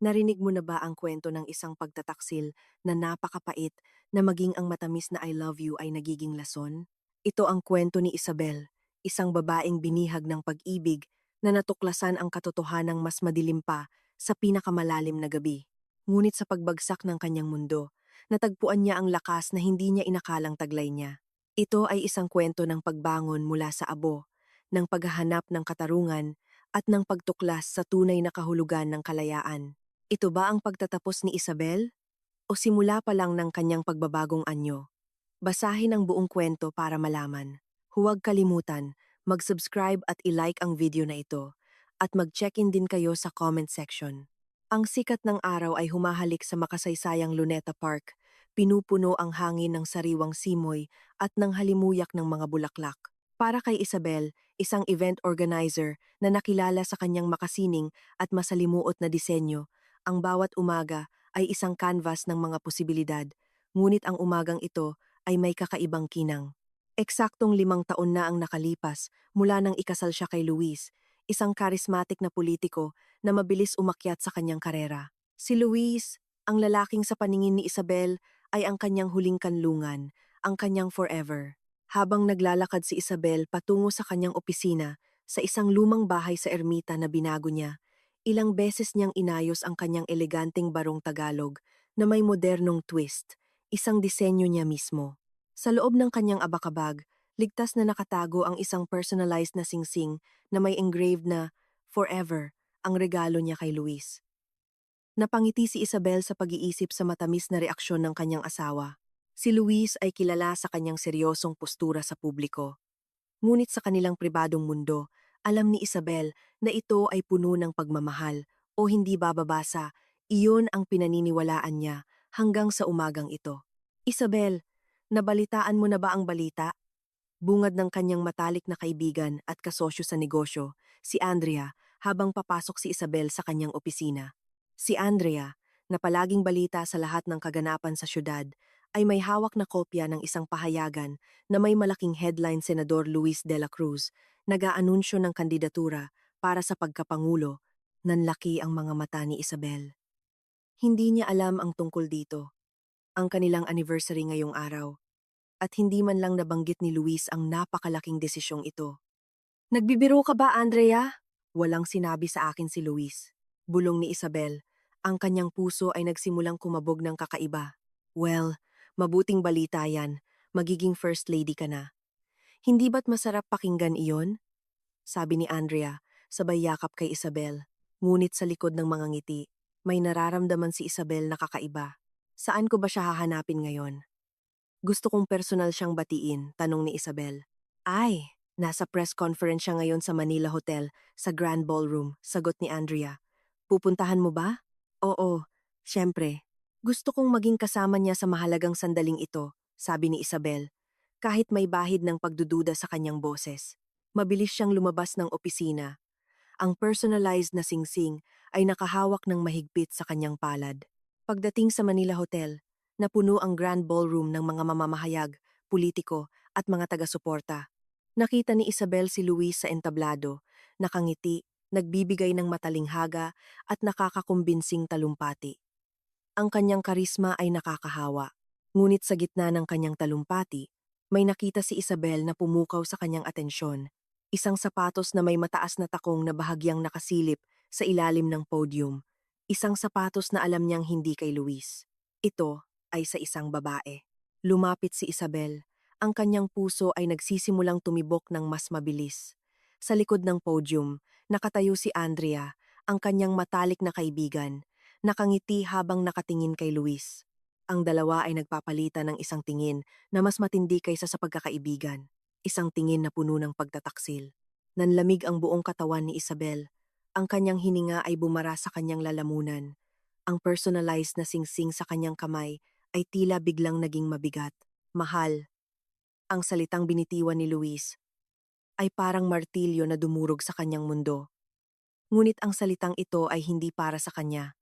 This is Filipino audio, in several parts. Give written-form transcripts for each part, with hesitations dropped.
Narinig mo na ba ang kwento ng isang pagtataksil na napakapait na maging ang matamis na I love you ay nagiging lason? Ito ang kwento ni Isabel, isang babaeng binihag ng pag-ibig na natuklasan ang katotohanang mas madilim pa sa pinakamalalim na gabi. Ngunit sa pagbagsak ng kanyang mundo, natagpuan niya ang lakas na hindi niya inakalang taglay niya. Ito ay isang kwento ng pagbangon mula sa abo, ng paghahanap ng katarungan, at ng pagtuklas sa tunay na kahulugan ng kalayaan. Ito ba ang pagtatapos ni Isabel? O simula pa lang ng kanyang pagbabagong anyo? Basahin ang buong kwento para malaman. Huwag kalimutan, mag-subscribe at i-like ang video na ito, at mag-check-in din kayo sa comment section. Ang sikat ng araw ay humahalik sa makasaysayang Luneta Park, pinupuno ang hangin ng sariwang simoy at ng halimuyak ng mga bulaklak. Para kay Isabel, isang event organizer na nakilala sa kanyang makasining at masalimuot na disenyo, ang bawat umaga ay isang canvas ng mga posibilidad, ngunit ang umagang ito ay may kakaibang kinang. Eksaktong 5 taon na ang nakalipas mula nang ikasal siya kay Luis, isang karismatik na politiko na mabilis umakyat sa kanyang karera. Si Luis, ang lalaking sa paningin ni Isabel, ay ang kanyang huling kanlungan, ang kanyang forever. Habang naglalakad si Isabel patungo sa kanyang opisina sa isang lumang bahay sa ermita na binago niya, ilang beses niyang inayos ang kanyang eleganteng barong Tagalog na may modernong twist, isang disenyo niya mismo. Sa loob ng kanyang abakabag, ligtas na nakatago ang isang personalized na singsing na may engraved na "Forever", ang regalo niya kay Luis. Napangiti si Isabel sa pag-iisip sa matamis na reaksyon ng kanyang asawa. Si Luis ay kilala sa kanyang seryosong postura sa publiko. Ngunit sa kanilang pribadong mundo, alam ni Isabel na ito ay puno ng pagmamahal o hindi bababasa, iyon ang pinaniniwalaan niya hanggang sa umagang ito. Isabel, nabalitaan mo na ba ang balita? Bungad ng kanyang matalik na kaibigan at kasosyo sa negosyo, si Andrea, habang papasok si Isabel sa kanyang opisina. Si Andrea, na palaging balita sa lahat ng kaganapan sa syudad, ay may hawak na kopya ng isang pahayagan na may malaking headline Senador Luis de la Cruz, nag-aanunsyo ng kandidatura para sa pagkapangulo. Nanlaki ang mga mata ni Isabel. Hindi niya alam ang tungkol dito, ang kanilang anniversary ngayong araw, at hindi man lang nabanggit ni Luis ang napakalaking desisyong ito. Nagbibiro ka ba, Andrea? Walang sinabi sa akin si Luis. Bulong ni Isabel. Ang kanyang puso ay nagsimulang kumabog ng kakaiba. Well, mabuting balita yan. Magiging first lady ka na. Hindi ba't masarap pakinggan iyon? Sabi ni Andrea, sabay yakap kay Isabel. Ngunit sa likod ng mga ngiti, may nararamdaman si Isabel na kakaiba. Saan ko ba siya hahanapin ngayon? Gusto kong personal siyang batiin, tanong ni Isabel. Ay, nasa press conference siya ngayon sa Manila Hotel, sa Grand Ballroom, sagot ni Andrea. Pupuntahan mo ba? Oo, syempre. Gusto kong maging kasama niya sa mahalagang sandaling ito, sabi ni Isabel, kahit may bahid ng pagdududa sa kanyang boses. Mabilis siyang lumabas ng opisina. Ang personalized na singsing ay nakahawak ng mahigpit sa kanyang palad. Pagdating sa Manila Hotel, napuno ang Grand Ballroom ng mga mamamahayag, politiko at mga taga-suporta. Nakita ni Isabel si Luis sa entablado, nakangiti, nagbibigay ng matalinghaga at nakakakumbinsing talumpati. Ang kanyang karisma ay nakakahawa. Ngunit sa gitna ng kanyang talumpati, may nakita si Isabel na pumukaw sa kanyang atensyon. Isang sapatos na may mataas na takong na bahagyang nakasilip sa ilalim ng podium. Isang sapatos na alam niyang hindi kay Luis. Ito ay sa isang babae. Lumapit si Isabel. Ang kanyang puso ay nagsisimulang tumibok ng mas mabilis. Sa likod ng podium, nakatayo si Andrea, ang kanyang matalik na kaibigan, nakangiti habang nakatingin kay Luis. Ang dalawa ay nagpapalitan ng isang tingin na mas matindi kaysa sa pagkakaibigan. Isang tingin na puno ng pagtataksil. Nanlamig ang buong katawan ni Isabel. Ang kanyang hininga ay bumara sa kanyang lalamunan. Ang personalized na singsing sa kanyang kamay ay tila biglang naging mabigat. Mahal. Ang salitang binitiwan ni Luis ay parang martilyo na dumurog sa kanyang mundo. Ngunit ang salitang ito ay hindi para sa kanya.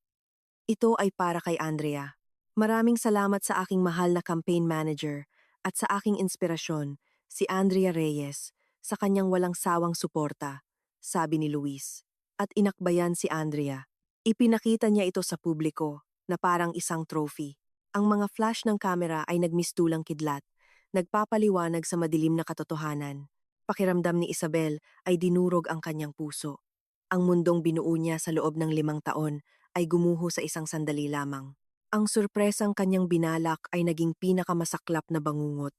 Ito ay para kay Andrea. Maraming salamat sa aking mahal na campaign manager at sa aking inspirasyon, si Andrea Reyes, sa kanyang walang sawang suporta, sabi ni Luis. At inakbayan si Andrea. Ipinakita niya ito sa publiko na parang isang trophy. Ang mga flash ng kamera ay nagmistulang kidlat, nagpapaliwanag sa madilim na katotohanan. Pakiramdam ni Isabel ay dinurog ang kanyang puso. Ang mundong binuo niya sa loob ng 5 taon ay gumuho sa isang sandali lamang. Ang surpresang kanyang binalak ay naging pinakamasaklap na bangungot.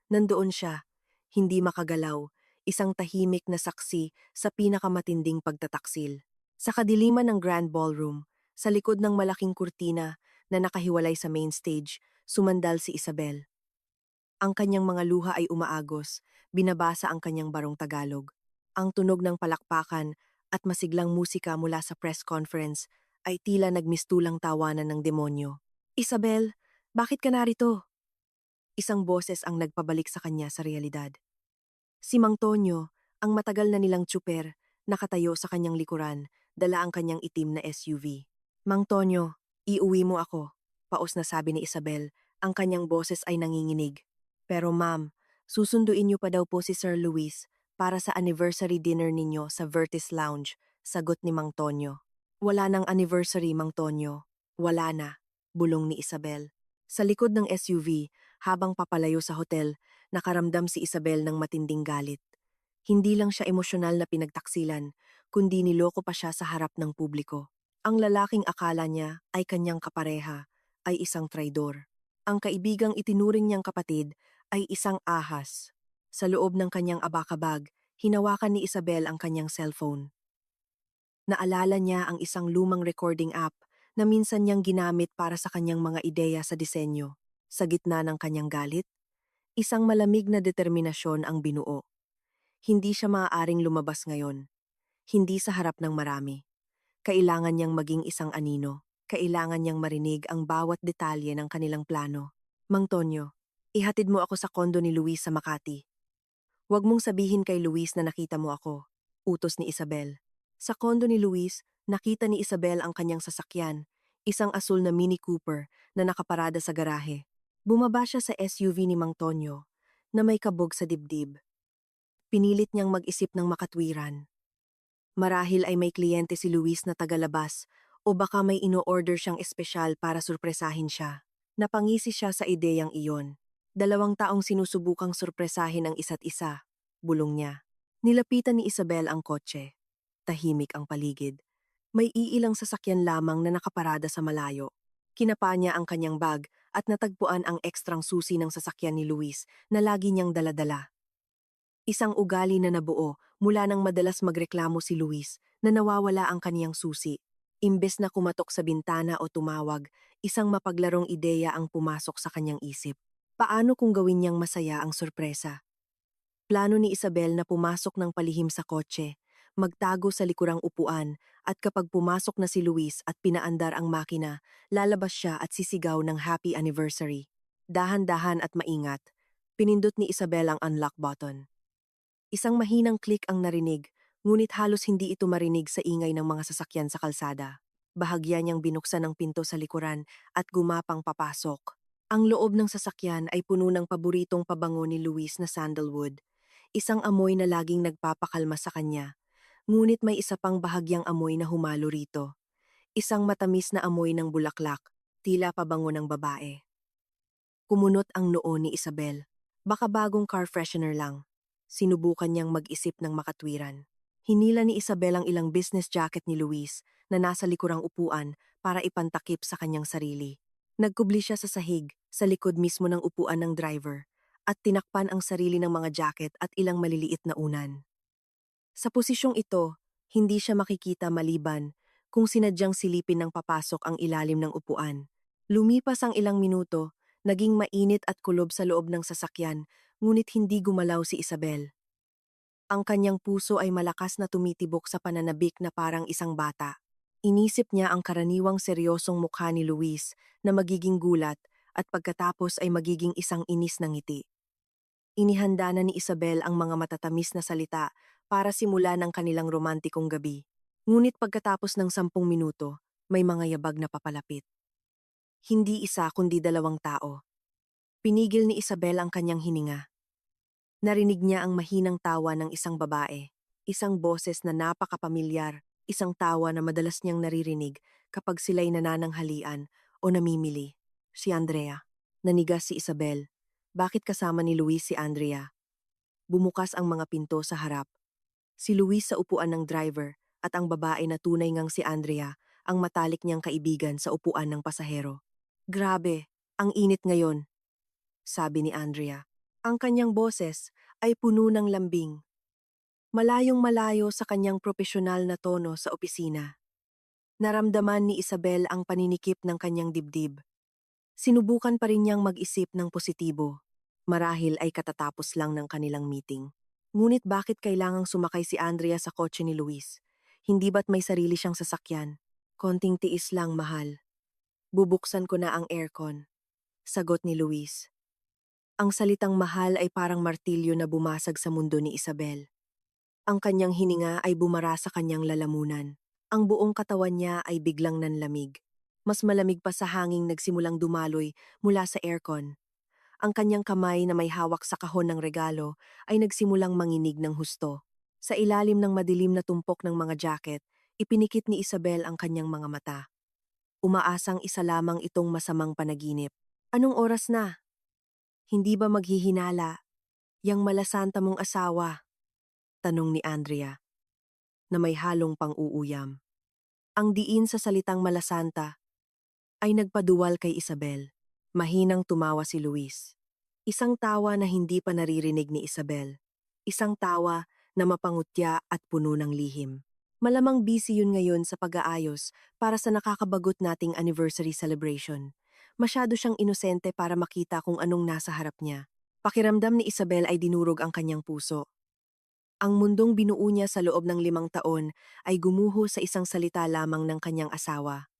Nandoon siya, hindi makagalaw, isang tahimik na saksi sa pinakamatinding pagtataksil. Sa kadiliman ng Grand Ballroom, sa likod ng malaking kurtina na nakahiwalay sa main stage, sumandal si Isabel. Ang kanyang mga luha ay umaagos, binabasa ang kanyang barong Tagalog. Ang tunog ng palakpakan at masiglang musika mula sa press conference ay tila nagmistulang tawanan ng demonyo. Isabel, bakit ka narito? Isang boses ang nagpabalik sa kanya sa realidad. Si Mang Tonyo, ang matagal na nilang tsuper, nakatayo sa kanyang likuran, dala ang kanyang itim na SUV. Mang Tonyo, iuwi mo ako, paos na sabi ni Isabel, ang kanyang boses ay nanginginig. Pero ma'am, susunduin niyo pa daw po si Sir Luis para sa anniversary dinner ninyo sa Vertis Lounge, sagot ni Mang Tonyo. Wala nang anniversary, Mang Tonyo. Wala na, bulong ni Isabel. Sa likod ng SUV, habang papalayo sa hotel, nakaramdam si Isabel ng matinding galit. Hindi lang siya emosyonal na pinagtaksilan, kundi niloko pa siya sa harap ng publiko. Ang lalaking akala niya ay kanyang kapareha ay isang traidor. Ang kaibigang itinuring niyang kapatid ay isang ahas. Sa loob ng kanyang abakabag, hinawakan ni Isabel ang kanyang cellphone. Naalala niya ang isang lumang recording app na minsan niyang ginamit para sa kanyang mga ideya sa disenyo. Sa gitna ng kanyang galit, isang malamig na determinasyon ang binuo. Hindi siya maaaring lumabas ngayon. Hindi sa harap ng marami. Kailangan niyang maging isang anino. Kailangan niyang marinig ang bawat detalye ng kanilang plano. Mang Tonyo, ihatid mo ako sa kondo ni Luis sa Makati. Huwag mong sabihin kay Luis na nakita mo ako, utos ni Isabel. Sa kondo ni Luis, nakita ni Isabel ang kanyang sasakyan, isang asul na Mini Cooper na nakaparada sa garahe. Bumaba siya sa SUV ni Mang Tonyo, na may kabog sa dibdib. Pinilit niyang mag-isip ng makatwiran. Marahil ay may kliyente si Luis na tagalabas o baka may ino-order siyang espesyal para surpresahin siya. Napangisi siya sa ideyang iyon. 2 taong sinusubukang surpresahin ang isa't isa, bulong niya. Nilapitan ni Isabel ang kotse. Tahimik ang paligid. May iilang sasakyan lamang na nakaparada sa malayo. Kinapa niya ang kanyang bag at natagpuan ang ekstrang susi ng sasakyan ni Luis na lagi niyang daladala. Isang ugali na nabuo mula nang madalas magreklamo si Luis na nawawala ang kaniyang susi. Imbes na kumatok sa bintana o tumawag, isang mapaglarong ideya ang pumasok sa kanyang isip. Paano kung gawin niyang masaya ang sorpresa? Plano ni Isabel na pumasok ng palihim sa kotse, magtago sa likurang upuan, at kapag pumasok na si Luis at pinaandar ang makina, lalabas siya at sisigaw ng happy anniversary. Dahan-dahan at maingat, pinindot ni Isabel ang unlock button. Isang mahinang click ang narinig, ngunit halos hindi ito marinig sa ingay ng mga sasakyan sa kalsada. Bahagya niyang binuksan ang pinto sa likuran at gumapang papasok. Ang loob ng sasakyan ay puno ng paboritong pabango ni Luis na sandalwood. Isang amoy na laging nagpapakalma sa kanya. Ngunit may isa pang bahagyang amoy na humalo rito. Isang matamis na amoy ng bulaklak, tila pabango ng babae. Kumunot ang noo ni Isabel. Baka bagong car freshener lang. Sinubukan niyang mag-isip ng makatwiran. Hinila ni Isabel ang ilang business jacket ni Luis na nasa likurang upuan para ipantakip sa kanyang sarili. Nagkubli siya sa sahig, sa likod mismo ng upuan ng driver, at tinakpan ang sarili ng mga jacket at ilang maliliit na unan. Sa posisyong ito, hindi siya makikita maliban kung sinadyang silipin ng papasok ang ilalim ng upuan. Lumipas ang ilang minuto, naging mainit at kulob sa loob ng sasakyan, ngunit hindi gumalaw si Isabel. Ang kanyang puso ay malakas na tumitibok sa pananabik na parang isang bata. Inisip niya ang karaniwang seryosong mukha ni Luis na magiging gulat at pagkatapos ay magiging isang inis na ngiti. Inihanda na ni Isabel ang mga matatamis na salita para simulan ang kanilang romantikong gabi. Ngunit pagkatapos ng 10 minuto, may mga yabag na papalapit. Hindi isa kundi 2 tao. Pinigil ni Isabel ang kanyang hininga. Narinig niya ang mahinang tawa ng isang babae, isang boses na napakapamilyar, isang tawa na madalas niyang naririnig kapag sila'y nanananghalian o namimili. Si Andrea. Nanigas si Isabel. Bakit kasama ni Luis si Andrea? Bumukas ang mga pinto sa harap. Si Luis sa upuan ng driver at ang babae na tunay ngang si Andrea, ang matalik niyang kaibigan sa upuan ng pasahero. Grabe, ang init ngayon, sabi ni Andrea. Ang kanyang boses ay puno ng lambing. Malayong malayo sa kanyang propesyonal na tono sa opisina. Naramdaman ni Isabel ang paninikip ng kanyang dibdib. Sinubukan pa rin niyang mag-isip ng positibo. Marahil ay katatapos lang ng kanilang meeting. Ngunit bakit kailangang sumakay si Andrea sa kotse ni Luis? Hindi ba't may sarili siyang sasakyan? Konting tiis lang, mahal. Bubuksan ko na ang aircon. Sagot ni Luis. Ang salitang mahal ay parang martilyo na bumasag sa mundo ni Isabel. Ang kanyang hininga ay bumara sa kanyang lalamunan. Ang buong katawan niya ay biglang nanlamig. Mas malamig pa sa hanging nagsimulang dumaloy mula sa aircon. Ang kanyang kamay na may hawak sa kahon ng regalo ay nagsimulang manginig ng husto. Sa ilalim ng madilim na tumpok ng mga jacket, ipinikit ni Isabel ang kanyang mga mata. Umaasang isa lamang itong masamang panaginip. Anong oras na? Hindi ba maghihinala? Yang malasanta mong asawa? Tanong ni Andrea, na may halong pang-uuyam. Ang diin sa salitang malasanta ay nagpaduwal kay Isabel. Mahinang tumawa si Luis. Isang tawa na hindi pa naririnig ni Isabel. Isang tawa na mapangutya at puno ng lihim. Malamang busy yun ngayon sa pag-aayos para sa nakakabagot nating anniversary celebration. Masyado siyang inosente para makita kung anong nasa harap niya. Pakiramdam ni Isabel ay dinurog ang kanyang puso. Ang mundong binuo niya sa loob ng 5 taon ay gumuho sa isang salita lamang ng kanyang asawa.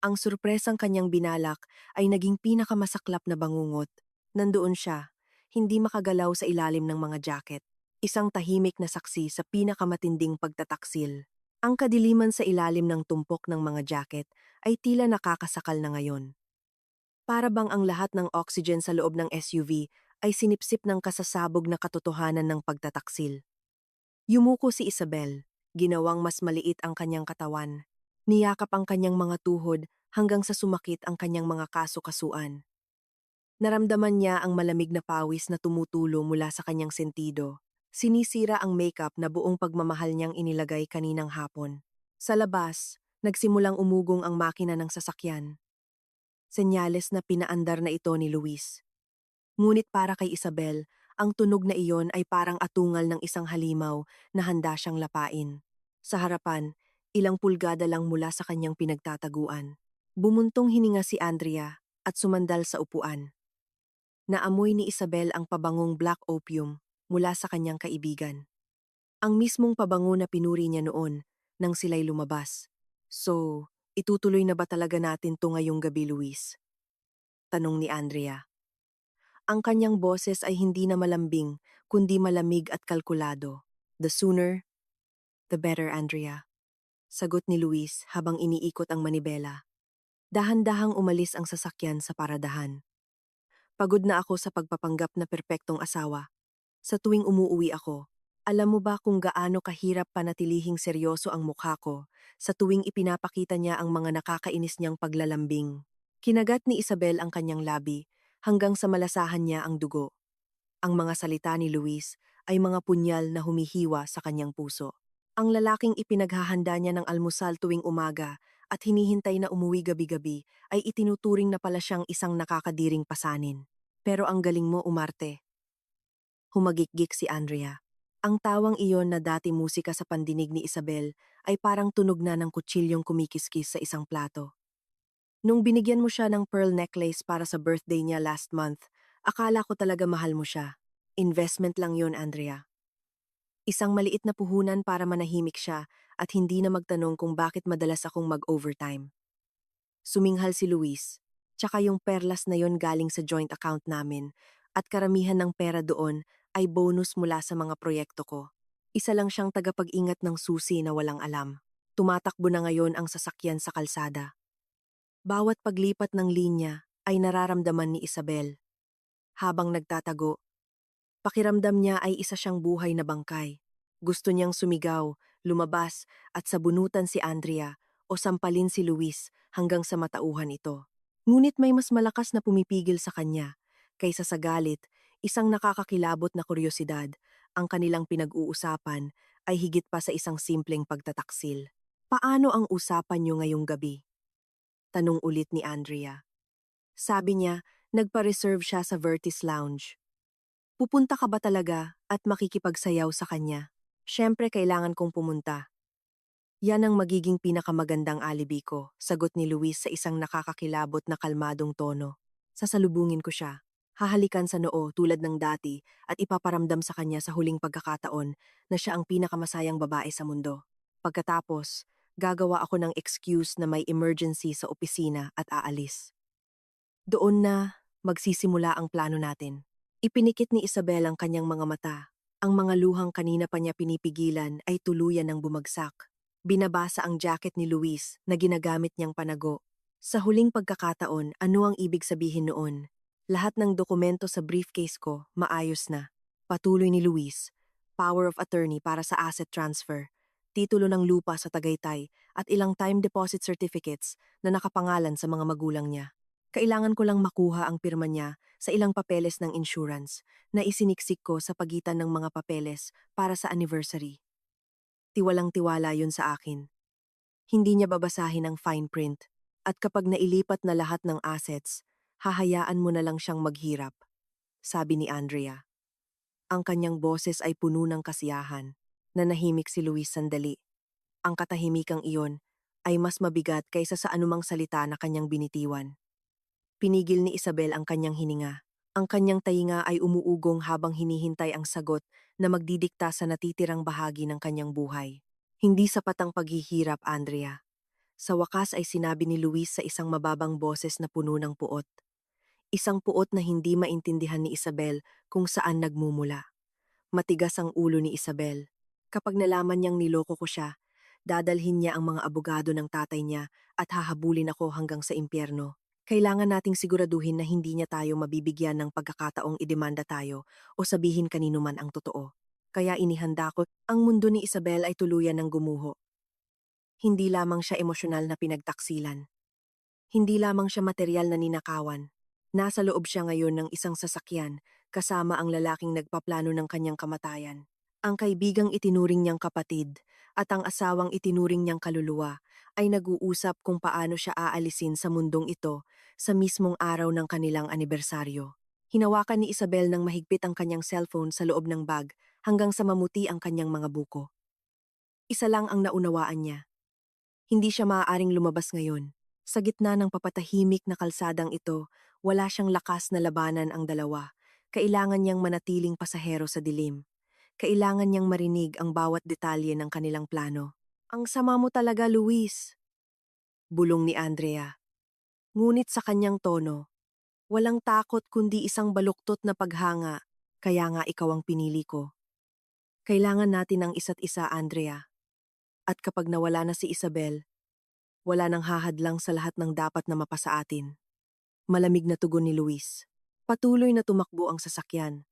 Ang surpresang kanyang binalak ay naging pinakamasaklap na bangungot. Nandoon siya, hindi makagalaw sa ilalim ng mga jacket. Isang tahimik na saksi sa pinakamatinding pagtataksil. Ang kadiliman sa ilalim ng tumpok ng mga jacket ay tila nakakasakal na ngayon. Para bang ang lahat ng oxygen sa loob ng SUV ay sinipsip ng kasasabog na katotohanan ng pagtataksil. Yumuko si Isabel, ginawang mas maliit ang kanyang katawan. Niyakap ang kanyang mga tuhod hanggang sa sumakit ang kanyang mga kasukasuan. Naramdaman niya ang malamig na pawis na tumutulo mula sa kanyang sentido. Sinisira ang makeup na buong pagmamahal niyang inilagay kaninang hapon. Sa labas, nagsimulang umugong ang makina ng sasakyan. Senyales na pinaandar na ito ni Luis. Ngunit para kay Isabel, ang tunog na iyon ay parang atungal ng isang halimaw na handa siyang lapain. Sa harapan, ilang pulgada lang mula sa kanyang pinagtataguan. Bumuntong hininga si Andrea at sumandal sa upuan. Naamoy ni Isabel ang pabangong black opium mula sa kanyang kaibigan. Ang mismong pabango na pinuri niya noon nang sila'y lumabas. So, itutuloy na ba talaga natin to ngayong gabi, Luis? Tanong ni Andrea. Ang kanyang boses ay hindi na malambing, kundi malamig at kalkulado. The sooner, the better, Andrea. Sagot ni Luis habang iniikot ang manibela. Dahan-dahang umalis ang sasakyan sa paradahan. Pagod na ako sa pagpapanggap na perpektong asawa. Sa tuwing umuuwi ako, alam mo ba kung gaano kahirap panatilihing seryoso ang mukha ko sa tuwing ipinapakita niya ang mga nakakainis niyang paglalambing? Kinagat ni Isabel ang kanyang labi hanggang sa malasahan niya ang dugo. Ang mga salita ni Luis ay mga punyal na humihiwa sa kanyang puso. Ang lalaking ipinaghahanda niya ng almusal tuwing umaga at hinihintay na umuwi gabi-gabi ay itinuturing na pala siyang isang nakakadiring pasanin. Pero ang galing mo, umarte. Humagikgik si Andrea. Ang tawang iyon na dati musika sa pandinig ni Isabel ay parang tunog na ng kutsilyong kumikiskis sa isang plato. Nung binigyan mo siya ng pearl necklace para sa birthday niya last month, akala ko talaga mahal mo siya. Investment lang yon, Andrea. Isang maliit na puhunan para manahimik siya at hindi na magtanong kung bakit madalas akong mag-overtime. Suminghal si Luis, tsaka yung perlas na yon galing sa joint account namin at karamihan ng pera doon ay bonus mula sa mga proyekto ko. Isa lang siyang tagapag-ingat ng susi na walang alam. Tumatakbo na ngayon ang sasakyan sa kalsada. Bawat paglipat ng linya ay nararamdaman ni Isabel. Habang nagtatago, pakiramdam niya ay isa siyang buhay na bangkay. Gusto niyang sumigaw, lumabas at sabunutan si Andrea o sampalin si Luis hanggang sa matauhan ito. Ngunit may mas malakas na pumipigil sa kanya. Kaysa sa galit, isang nakakakilabot na kuryosidad, ang kanilang pinag-uusapan ay higit pa sa isang simpleng pagtataksil. Paano ang usapan niyo ngayong gabi? Tanong ulit ni Andrea. Sabi niya, nagpa-reserve siya sa Vertis Lounge. Pupunta ka ba talaga at makikipagsayaw sa kanya? Siyempre kailangan kong pumunta. Yan ang magiging pinakamagandang alibi ko, sagot ni Luis sa isang nakakakilabot na kalmadong tono. Sasalubungin ko siya. Hahalikan sa noo tulad ng dati at ipaparamdam sa kanya sa huling pagkakataon na siya ang pinakamasayang babae sa mundo. Pagkatapos, gagawa ako ng excuse na may emergency sa opisina at aalis. Doon na magsisimula ang plano natin. Ipinikit ni Isabel ang kanyang mga mata. Ang mga luhang kanina pa niya pinipigilan ay tuluyan ng bumagsak. Binabasa ang jacket ni Luis na ginagamit niyang panago. Sa huling pagkakataon, ano ang ibig sabihin noon? Lahat ng dokumento sa briefcase ko, maayos na. Patuloy ni Luis, power of attorney para sa asset transfer, titulo ng lupa sa Tagaytay at ilang time deposit certificates na nakapangalan sa mga magulang niya. Kailangan ko lang makuha ang pirma niya sa ilang papeles ng insurance na isiniksik ko sa pagitan ng mga papeles para sa anniversary. Tiwalang-tiwala yun sa akin. Hindi niya babasahin ang fine print at kapag nailipat na lahat ng assets, hahayaan mo na lang siyang maghirap, sabi ni Andrea. Ang kanyang boses ay puno ng kasiyahan. Nanahimik si Luis sandali. Ang katahimikang iyon ay mas mabigat kaysa sa anumang salita na kanyang binitiwan. Pinigil ni Isabel ang kanyang hininga. Ang kanyang tainga ay umuugong habang hinihintay ang sagot na magdidikta sa natitirang bahagi ng kanyang buhay. Hindi sapat ang paghihirap, Andrea. Sa wakas ay sinabi ni Luis sa isang mababang boses na puno ng puot. Isang puot na hindi maintindihan ni Isabel kung saan nagmumula. Matigas ang ulo ni Isabel. Kapag nalaman niyang niloko ko siya, dadalhin niya ang mga abogado ng tatay niya at hahabulin ako hanggang sa impyerno. Kailangan nating siguraduhin na hindi niya tayo mabibigyan ng pagkakataong idemanda tayo o sabihin kanino man ang totoo. Kaya inihanda ko, ang mundo ni Isabel ay tuluyan ng gumuho. Hindi lamang siya emosyonal na pinagtaksilan. Hindi lamang siya material na ninakawan. Nasa loob siya ngayon ng isang sasakyan kasama ang lalaking nagpaplano ng kanyang kamatayan. Ang kaibigang itinuring niyang kapatid at ang asawang itinuring niyang kaluluwa ay nag-uusap kung paano siya aalisin sa mundong ito sa mismong araw ng kanilang anibersaryo. Hinawakan ni Isabel ng mahigpit ang kanyang cellphone sa loob ng bag hanggang sa mamuti ang kanyang mga buko. Isa lang ang naunawaan niya. Hindi siya maaaring lumabas ngayon. Sa gitna ng papatahimik na kalsadang ito, wala siyang lakas na labanan ang dalawa. Kailangan niyang manatiling pasahero sa dilim. Kailangan niyang marinig ang bawat detalye ng kanilang plano. Ang sama mo talaga, Luis, bulong ni Andrea. Ngunit sa kanyang tono, walang takot kundi isang baluktot na paghanga. Kaya nga ikaw ang pinili ko. Kailangan natin ang isa't isa, Andrea. At kapag nawala na si Isabel, wala nang hahadlang sa lahat ng dapat na mapasa atin. Malamig na tugon ni Luis. Patuloy na tumakbo ang sasakyan.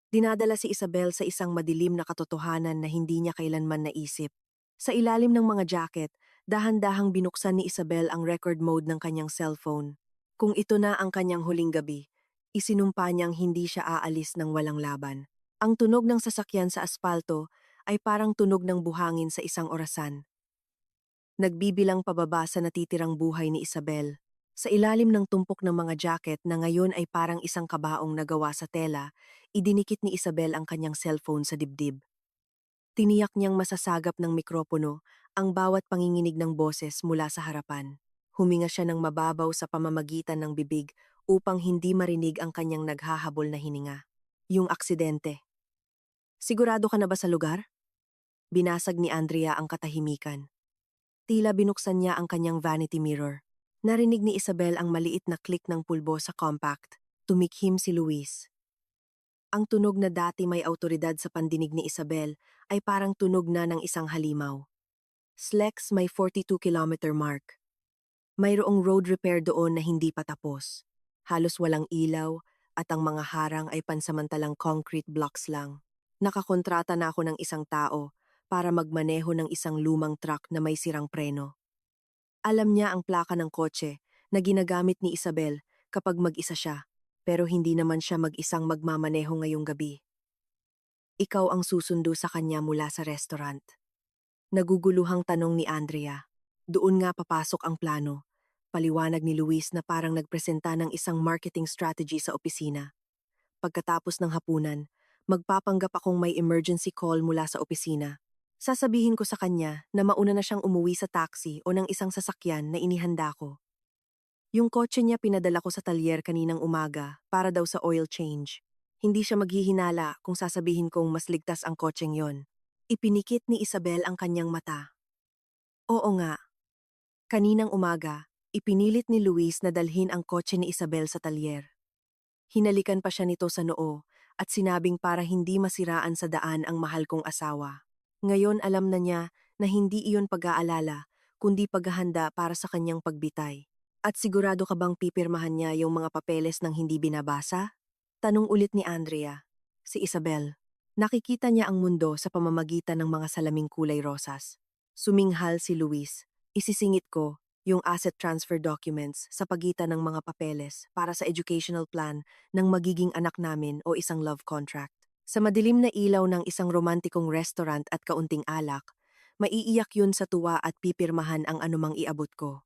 Dinadala si Isabel sa isang madilim na katotohanan na hindi niya kailanman naisip. Sa ilalim ng mga jacket, dahan-dahang binuksan ni Isabel ang record mode ng kanyang cellphone. Kung ito na ang kanyang huling gabi, isinumpa niyang hindi siya aalis ng walang laban. Ang tunog ng sasakyan sa aspalto ay parang tunog ng buhangin sa isang orasan. Nagbibilang pababa sa natitirang buhay ni Isabel. Sa ilalim ng tumpok ng mga jacket na ngayon ay parang isang kabaong nagawa sa tela, idinikit ni Isabel ang kanyang cellphone sa dibdib. Tiniyak niyang masasagap ng mikropono ang bawat panginginig ng boses mula sa harapan. Huminga siya ng mababaw sa pamamagitan ng bibig upang hindi marinig ang kanyang naghahabol na hininga. Yung aksidente. Sigurado ka na ba sa lugar? Binasag ni Andrea ang katahimikan. Tila binuksan niya ang kanyang vanity mirror. Narinig ni Isabel ang maliit na click ng pulbo sa compact. Tumikhim si Luis. Ang tunog na dati may autoridad sa pandinig ni Isabel ay parang tunog na ng isang halimaw. Slex may 42-kilometer mark. Mayroong road repair doon na hindi pa tapos. Halos walang ilaw at ang mga harang ay pansamantalang concrete blocks lang. Nakakontrata na ako ng isang tao para magmaneho ng isang lumang truck na may sirang preno. Alam niya ang plaka ng kotse na ginagamit ni Isabel kapag mag-isa siya, pero hindi naman siya mag-isang magmamaneho ngayong gabi. Ikaw ang susundo sa kanya mula sa restaurant. Naguguluhang tanong ni Andrea. Doon nga papasok ang plano. Paliwanag ni Luis na parang nagpresenta ng isang marketing strategy sa opisina. Pagkatapos ng hapunan, magpapanggap akong may emergency call mula sa opisina. Sasabihin ko sa kanya na mauna na siyang umuwi sa taxi o ng isang sasakyan na inihanda ko. Yung kotse niya pinadala ko sa talyer kaninang umaga para daw sa oil change. Hindi siya maghihinala kung sasabihin kong mas ligtas ang kotseng yon. Ipinikit ni Isabel ang kanyang mata. Oo nga. Kaninang umaga, ipinilit ni Luis na dalhin ang kotse ni Isabel sa talyer. Hinalikan pa siya nito sa noo at sinabing para hindi masiraan sa daan ang mahal kong asawa. Ngayon alam na niya na hindi iyon pag-aalala, kundi paghahanda para sa kanyang pagbitay. At sigurado ka bang pipirmahan niya yung mga papeles ng hindi binabasa? Tanong ulit ni Andrea. Si Isabel. Nakikita niya ang mundo sa pamamagitan ng mga salaming kulay rosas. Suminghal si Luis. Isisingit ko yung asset transfer documents sa pagitan ng mga papeles para sa educational plan ng magiging anak namin o isang love contract. Sa madilim na ilaw ng isang romantikong restaurant at kaunting alak, maiiyak yun sa tuwa at pipirmahan ang anumang iabot ko.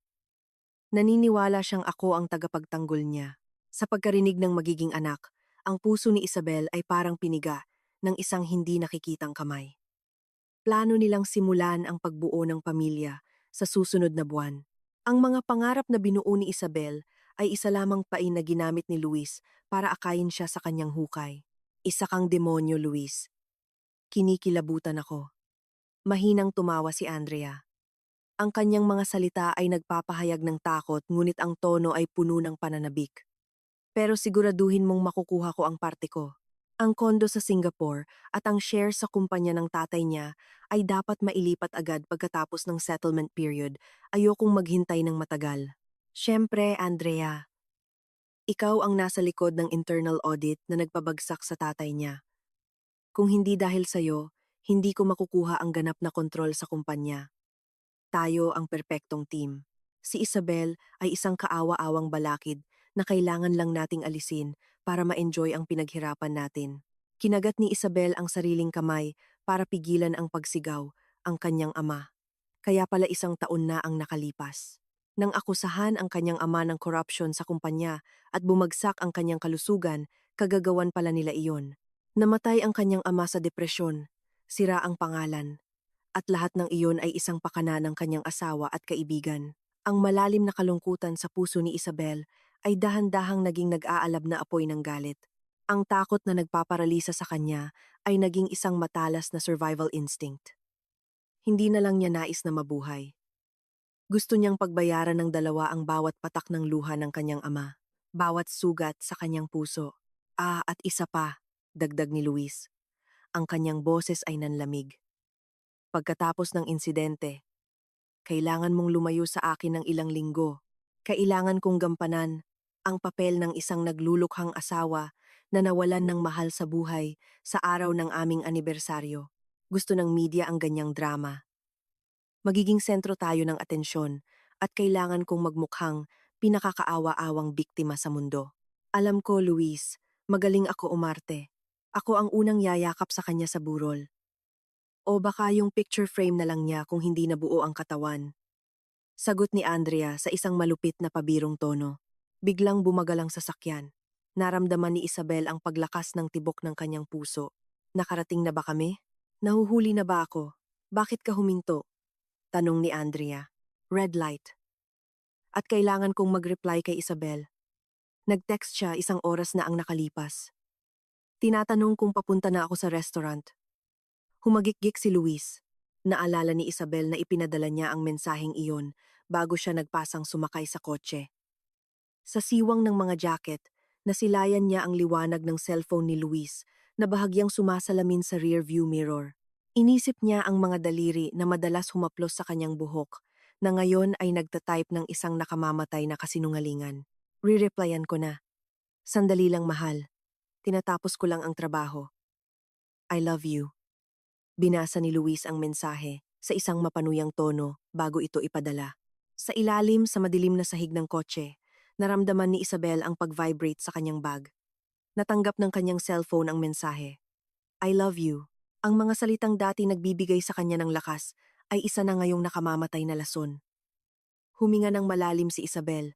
Naniniwala siyang ako ang tagapagtanggol niya. Sa pagkarinig ng magiging anak, ang puso ni Isabel ay parang piniga ng isang hindi nakikitang kamay. Plano nilang simulan ang pagbuo ng pamilya sa susunod na buwan. Ang mga pangarap na binuo ni Isabel ay isa lamang pain na ginamit ni Luis para akayin siya sa kanyang hukay. Isa kang demonyo, Luis. Kinikilabutan ako. Mahinang tumawa si Andrea. Ang kanyang mga salita ay nagpapahayag ng takot ngunit ang tono ay puno ng pananabik. Pero siguraduhin mong makukuha ko ang parte ko. Ang kondo sa Singapore at ang share sa kumpanya ng tatay niya ay dapat mailipat agad pagkatapos ng settlement period. Ayokong maghintay ng matagal. Siyempre, Andrea, ikaw ang nasa likod ng internal audit na nagpabagsak sa tatay niya. Kung hindi dahil sa'yo, hindi ko makukuha ang ganap na kontrol sa kumpanya. Tayo ang perpektong team. Si Isabel ay isang kaawa-awang balakid na kailangan lang nating alisin para ma-enjoy ang pinaghirapan natin. Kinagat ni Isabel ang sariling kamay para pigilan ang pagsigaw, ang kanyang ama. Kaya pala isang taon na ang nakalipas. Nang akusahan ang kanyang ama ng corruption sa kumpanya at bumagsak ang kanyang kalusugan, kagagawan pala nila iyon. Namatay ang kanyang ama sa depresyon, sira ang pangalan, at lahat ng iyon ay isang pakana ng kanyang asawa at kaibigan. Ang malalim na kalungkutan sa puso ni Isabel ay dahan-dahang naging nag-aalab na apoy ng galit. Ang takot na nagpaparalisa sa kanya ay naging isang matalas na survival instinct. Hindi na lang niya nais na mabuhay. Gusto niyang pagbayaran ng dalawa ang bawat patak ng luha ng kanyang ama, bawat sugat sa kanyang puso. At isa pa, dagdag ni Luis, ang kanyang boses ay nanlamig. Pagkatapos ng insidente, kailangan mong lumayo sa akin ng ilang linggo. Kailangan kong gampanan ang papel ng isang naglulukhang asawa na nawalan ng mahal sa buhay sa araw ng aming anibersaryo. Gusto ng media ang ganyang drama. Magiging sentro tayo ng atensyon at kailangan kong magmukhang pinakakaawa-awang biktima sa mundo. Alam ko, Luis, magaling ako umarte. Ako ang unang yayakap sa kanya sa burol. O baka yung picture frame na lang niya kung hindi nabuo ang katawan. Sagot ni Andrea sa isang malupit na pabirong tono. Biglang bumagal ang sasakyan. Naramdaman ni Isabel ang paglakas ng tibok ng kanyang puso. Nakarating na ba kami? Nahuhuli na ba ako? Bakit ka huminto? Tanong ni Andrea. Red light. At kailangan kong mag-reply kay Isabel. Nag-text siya 1 oras na ang nakalipas. Tinatanong kung papunta na ako sa restaurant. Humagikgik si Luis. Naalala ni Isabel na ipinadala niya ang mensaheng iyon bago siya nagpasang sumakay sa kotse. Sa siwang ng mga jacket, nasilayan niya ang liwanag ng cellphone ni Luis na bahagyang sumasalamin sa rear view mirror. Inisip niya ang mga daliri na madalas humaplos sa kanyang buhok na ngayon ay nagtatype ng isang nakamamatay na kasinungalingan. Re-replyan ko na. Sandali lang, mahal. Tinatapos ko lang ang trabaho. I love you. Binasa ni Luis ang mensahe sa isang mapanuyang tono bago ito ipadala. Sa ilalim sa madilim na sahig ng kotse, naramdaman ni Isabel ang pag-vibrate sa kanyang bag. Natanggap ng kanyang cellphone ang mensahe. I love you. Ang mga salitang dati nagbibigay sa kanya ng lakas ay isa na ngayong nakamamatay na lason. Huminga ng malalim si Isabel.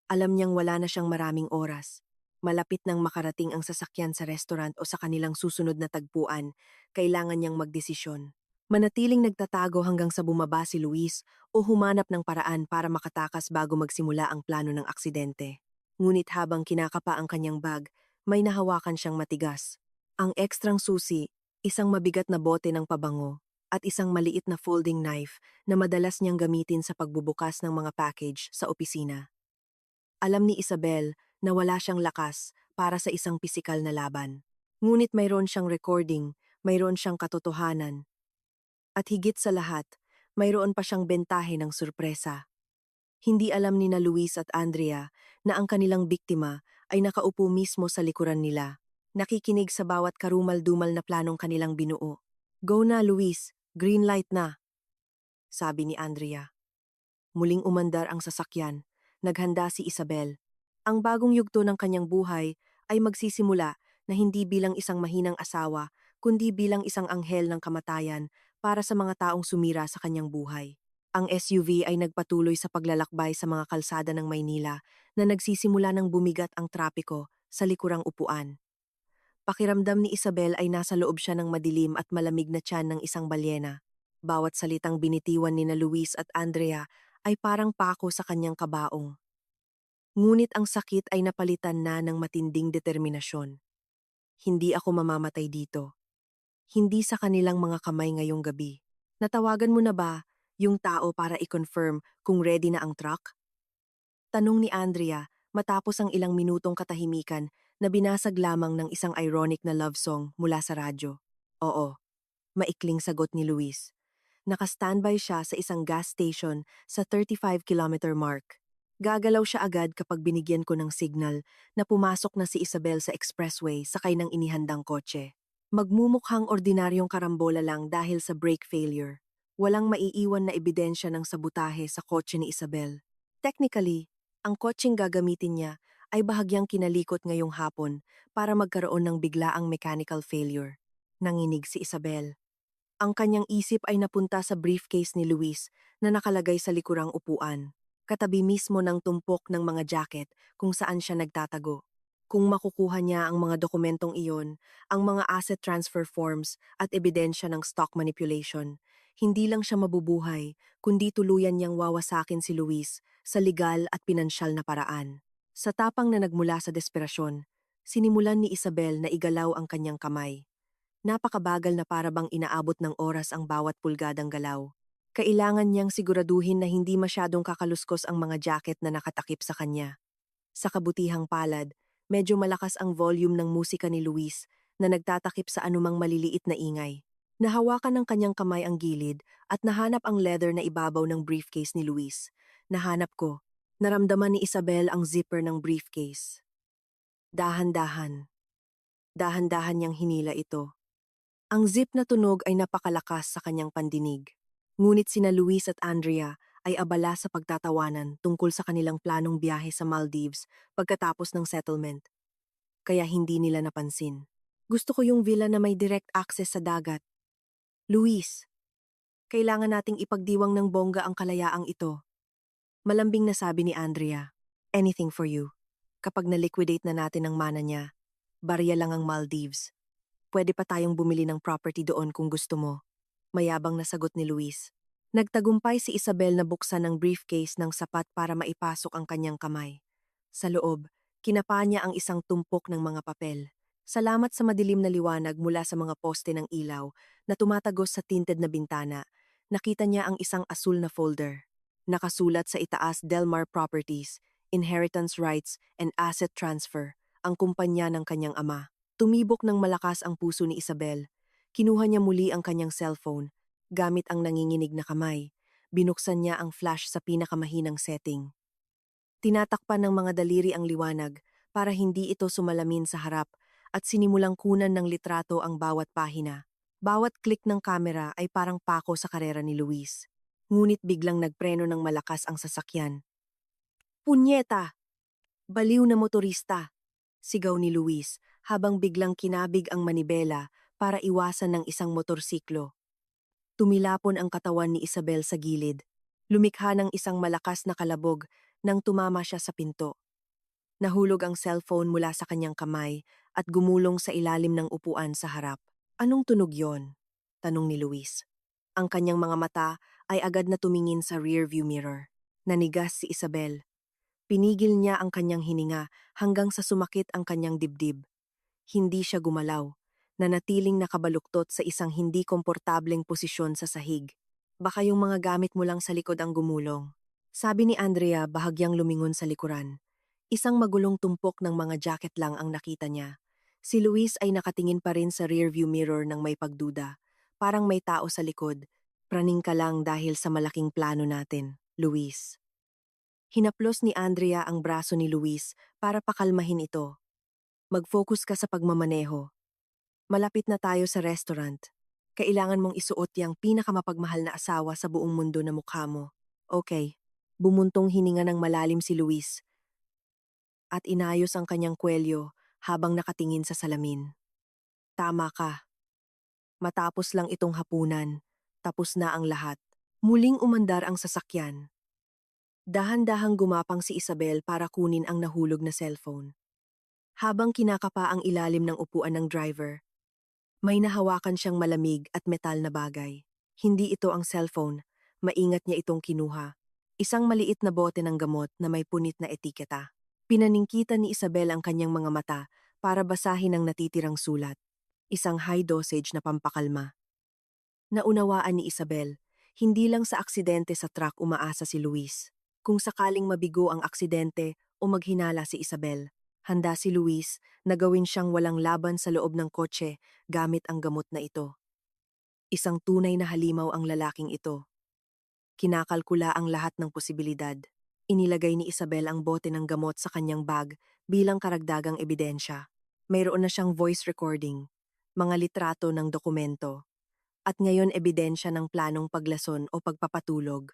Alam niyang wala na siyang maraming oras. Malapit nang makarating ang sasakyan sa restaurant o sa kanilang susunod na tagpuan, kailangan niyang magdesisyon. Manatiling nagtatago hanggang sa bumaba si Luis o humanap ng paraan para makatakas bago magsimula ang plano ng aksidente. Ngunit habang kinakapa ang kanyang bag, may nahawakan siyang matigas. Ang ekstrang susi, isang mabigat na bote ng pabango, at isang maliit na folding knife na madalas niyang gamitin sa pagbubukas ng mga package sa opisina. Alam ni Isabel na wala siyang lakas para sa isang pisikal na laban. Ngunit mayroon siyang recording, mayroon siyang katotohanan. At higit sa lahat, mayroon pa siyang bentahe ng sorpresa. Hindi alam ni na Luis at Andrea na ang kanilang biktima ay nakaupo mismo sa likuran nila, nakikinig sa bawat karumal-dumal na planong kanilang binuo. Go na, Luis. Green light na, sabi ni Andrea. Muling umandar ang sasakyan. Naghanda si Isabel. Ang bagong yugto ng kanyang buhay ay magsisimula na hindi bilang isang mahinang asawa, kundi bilang isang anghel ng kamatayan para sa mga taong sumira sa kanyang buhay. Ang SUV ay nagpatuloy sa paglalakbay sa mga kalsada ng Maynila na nagsisimula ng bumigat ang trapiko sa likurang upuan. Pakiramdam ni Isabel ay nasa loob siya ng madilim at malamig na tiyan ng isang balyena. Bawat salitang binitiwan ni na Luis at Andrea ay parang pako sa kanyang kabaong. Ngunit ang sakit ay napalitan na ng matinding determinasyon. Hindi ako mamamatay dito. Hindi sa kanilang mga kamay ngayong gabi. Natawagan mo na ba yung tao para i-confirm kung ready na ang truck? Tanong ni Andrea matapos ang ilang minutong katahimikan na binasag lamang ng isang ironic na love song mula sa radyo. Oo, maikling sagot ni Luis. Naka-standby siya sa isang gas station sa 35-kilometer mark. Gagalaw siya agad kapag binigyan ko ng signal na pumasok na si Isabel sa expressway sakay ng inihandang kotse. Magmumukhang ordinaryong karambola lang dahil sa brake failure. Walang maiiwan na ebidensya ng sabutahe sa kotse ni Isabel. Technically, ang kotseng gagamitin niya ay bahagyang kinalikot ngayong hapon para magkaroon ng biglaang mechanical failure. Nanginig si Isabel. Ang kanyang isip ay napunta sa briefcase ni Luis na nakalagay sa likurang upuan, katabi mismo ng tumpok ng mga jacket kung saan siya nagtatago. Kung makukuha niya ang mga dokumentong iyon, ang mga asset transfer forms at ebidensya ng stock manipulation, hindi lang siya mabubuhay, kundi tuluyan niyang wawasakin si Luis sa legal at pinansyal na paraan. Sa tapang na nagmula sa desperasyon, sinimulan ni Isabel na igalaw ang kanyang kamay. Napakabagal na para bang inaabot ng oras ang bawat pulgadang galaw. Kailangan niyang siguraduhin na hindi masyadong kakaluskos ang mga jacket na nakatakip sa kanya. Sa kabutihang palad, medyo malakas ang volume ng musika ni Luis na nagtatakip sa anumang maliliit na ingay. Nahawakan ng kanyang kamay ang gilid at nahanap ang leather na ibabaw ng briefcase ni Luis. Nahanap ko. Naramdaman ni Isabel ang zipper ng briefcase. Dahan-dahan. Dahan-dahan niyang hinila ito. Ang zip na tunog ay napakalakas sa kanyang pandinig. Ngunit sina Luis at Andrea ay abala sa pagtatawanan tungkol sa kanilang planong biyahe sa Maldives pagkatapos ng settlement. Kaya hindi nila napansin. Gusto ko yung villa na may direct access sa dagat. Luis, kailangan nating ipagdiwang ng bongga ang kalayaang ito. Malambing na sabi ni Andrea. Anything for you. Kapag na-liquidate na natin ang mana niya, barya lang ang Maldives. Pwede pa tayong bumili ng property doon kung gusto mo. Mayabang na sagot ni Luis. Nagtagumpay si Isabel na buksan ng briefcase ng sapat para maipasok ang kanyang kamay. Sa loob, kinapa niya ang isang tumpok ng mga papel. Salamat sa madilim na liwanag mula sa mga poste ng ilaw na tumatagos sa tinted na bintana, nakita niya ang isang asul na folder. Nakasulat sa itaas Delmar Properties, Inheritance Rights and Asset Transfer, ang kumpanya ng kanyang ama. Tumibok ng malakas ang puso ni Isabel. Kinuha niya muli ang kanyang cellphone. Gamit ang nanginginig na kamay, binuksan niya ang flash sa pinakamahinang setting. Tinatakpan ng mga daliri ang liwanag para hindi ito sumalamin sa harap at sinimulang kunan ng litrato ang bawat pahina. Bawat click ng kamera ay parang pako sa karera ni Luis. Ngunit biglang nagpreno ng malakas ang sasakyan. Punyeta! Baliw na motorista! Sigaw ni Luis habang biglang kinabig ang manibela para iwasan ng isang motorsiklo. Tumilapon ang katawan ni Isabel sa gilid. Lumikha ng isang malakas na kalabog nang tumama siya sa pinto. Nahulog ang cellphone mula sa kanyang kamay at gumulong sa ilalim ng upuan sa harap. Anong tunog yon? Tanong ni Luis. Ang kanyang mga mata ay agad na tumingin sa rearview mirror. Nanigas si Isabel. Pinigil niya ang kanyang hininga hanggang sa sumakit ang kanyang dibdib. Hindi siya gumalaw. Nanatiling nakabaluktot sa isang hindi komportableng posisyon sa sahig. Baka yung mga gamit mo lang sa likod ang gumulong. Sabi ni Andrea bahagyang lumingon sa likuran. Isang magulong tumpok ng mga jacket lang ang nakita niya. Si Luis ay nakatingin pa rin sa rearview mirror ng may pagduda. Parang may tao sa likod. Praning ka lang dahil sa malaking plano natin, Luis. Hinaplos ni Andrea ang braso ni Luis para pakalmahin ito. Mag-focus ka sa pagmamaneho. Malapit na tayo sa restaurant. Kailangan mong isuot yung pinakamapagmahal na asawa sa buong mundo na mukha mo. Okay. Bumuntong hininga ng malalim si Luis at inayos ang kanyang kwelyo habang nakatingin sa salamin. Tama ka. Matapos lang itong hapunan, tapos na ang lahat. Muling umandar ang sasakyan. Dahan-dahang gumapang si Isabel para kunin ang nahulog na cellphone. Habang kinakapa ang ilalim ng upuan ng driver, may nahawakan siyang malamig at metal na bagay. Hindi ito ang cellphone, maingat niya itong kinuha. Isang maliit na bote ng gamot na may punit na etiketa. Pinaningkitan ni Isabel ang kanyang mga mata para basahin ang natitirang sulat. Isang high dosage na pampakalma. Naunawaan ni Isabel, hindi lang sa aksidente sa truck umaasa si Luis. Kung sakaling mabigo ang aksidente o maghinala si Isabel, handa si Luis na gawin siyang walang laban sa loob ng kotse gamit ang gamot na ito. Isang tunay na halimaw ang lalaking ito. Kinakalkula ang lahat ng posibilidad. Inilagay ni Isabel ang bote ng gamot sa kanyang bag bilang karagdagang ebidensya. Mayroon na siyang voice recording, mga litrato ng dokumento, at ngayon ebidensya ng planong paglason o pagpapatulog.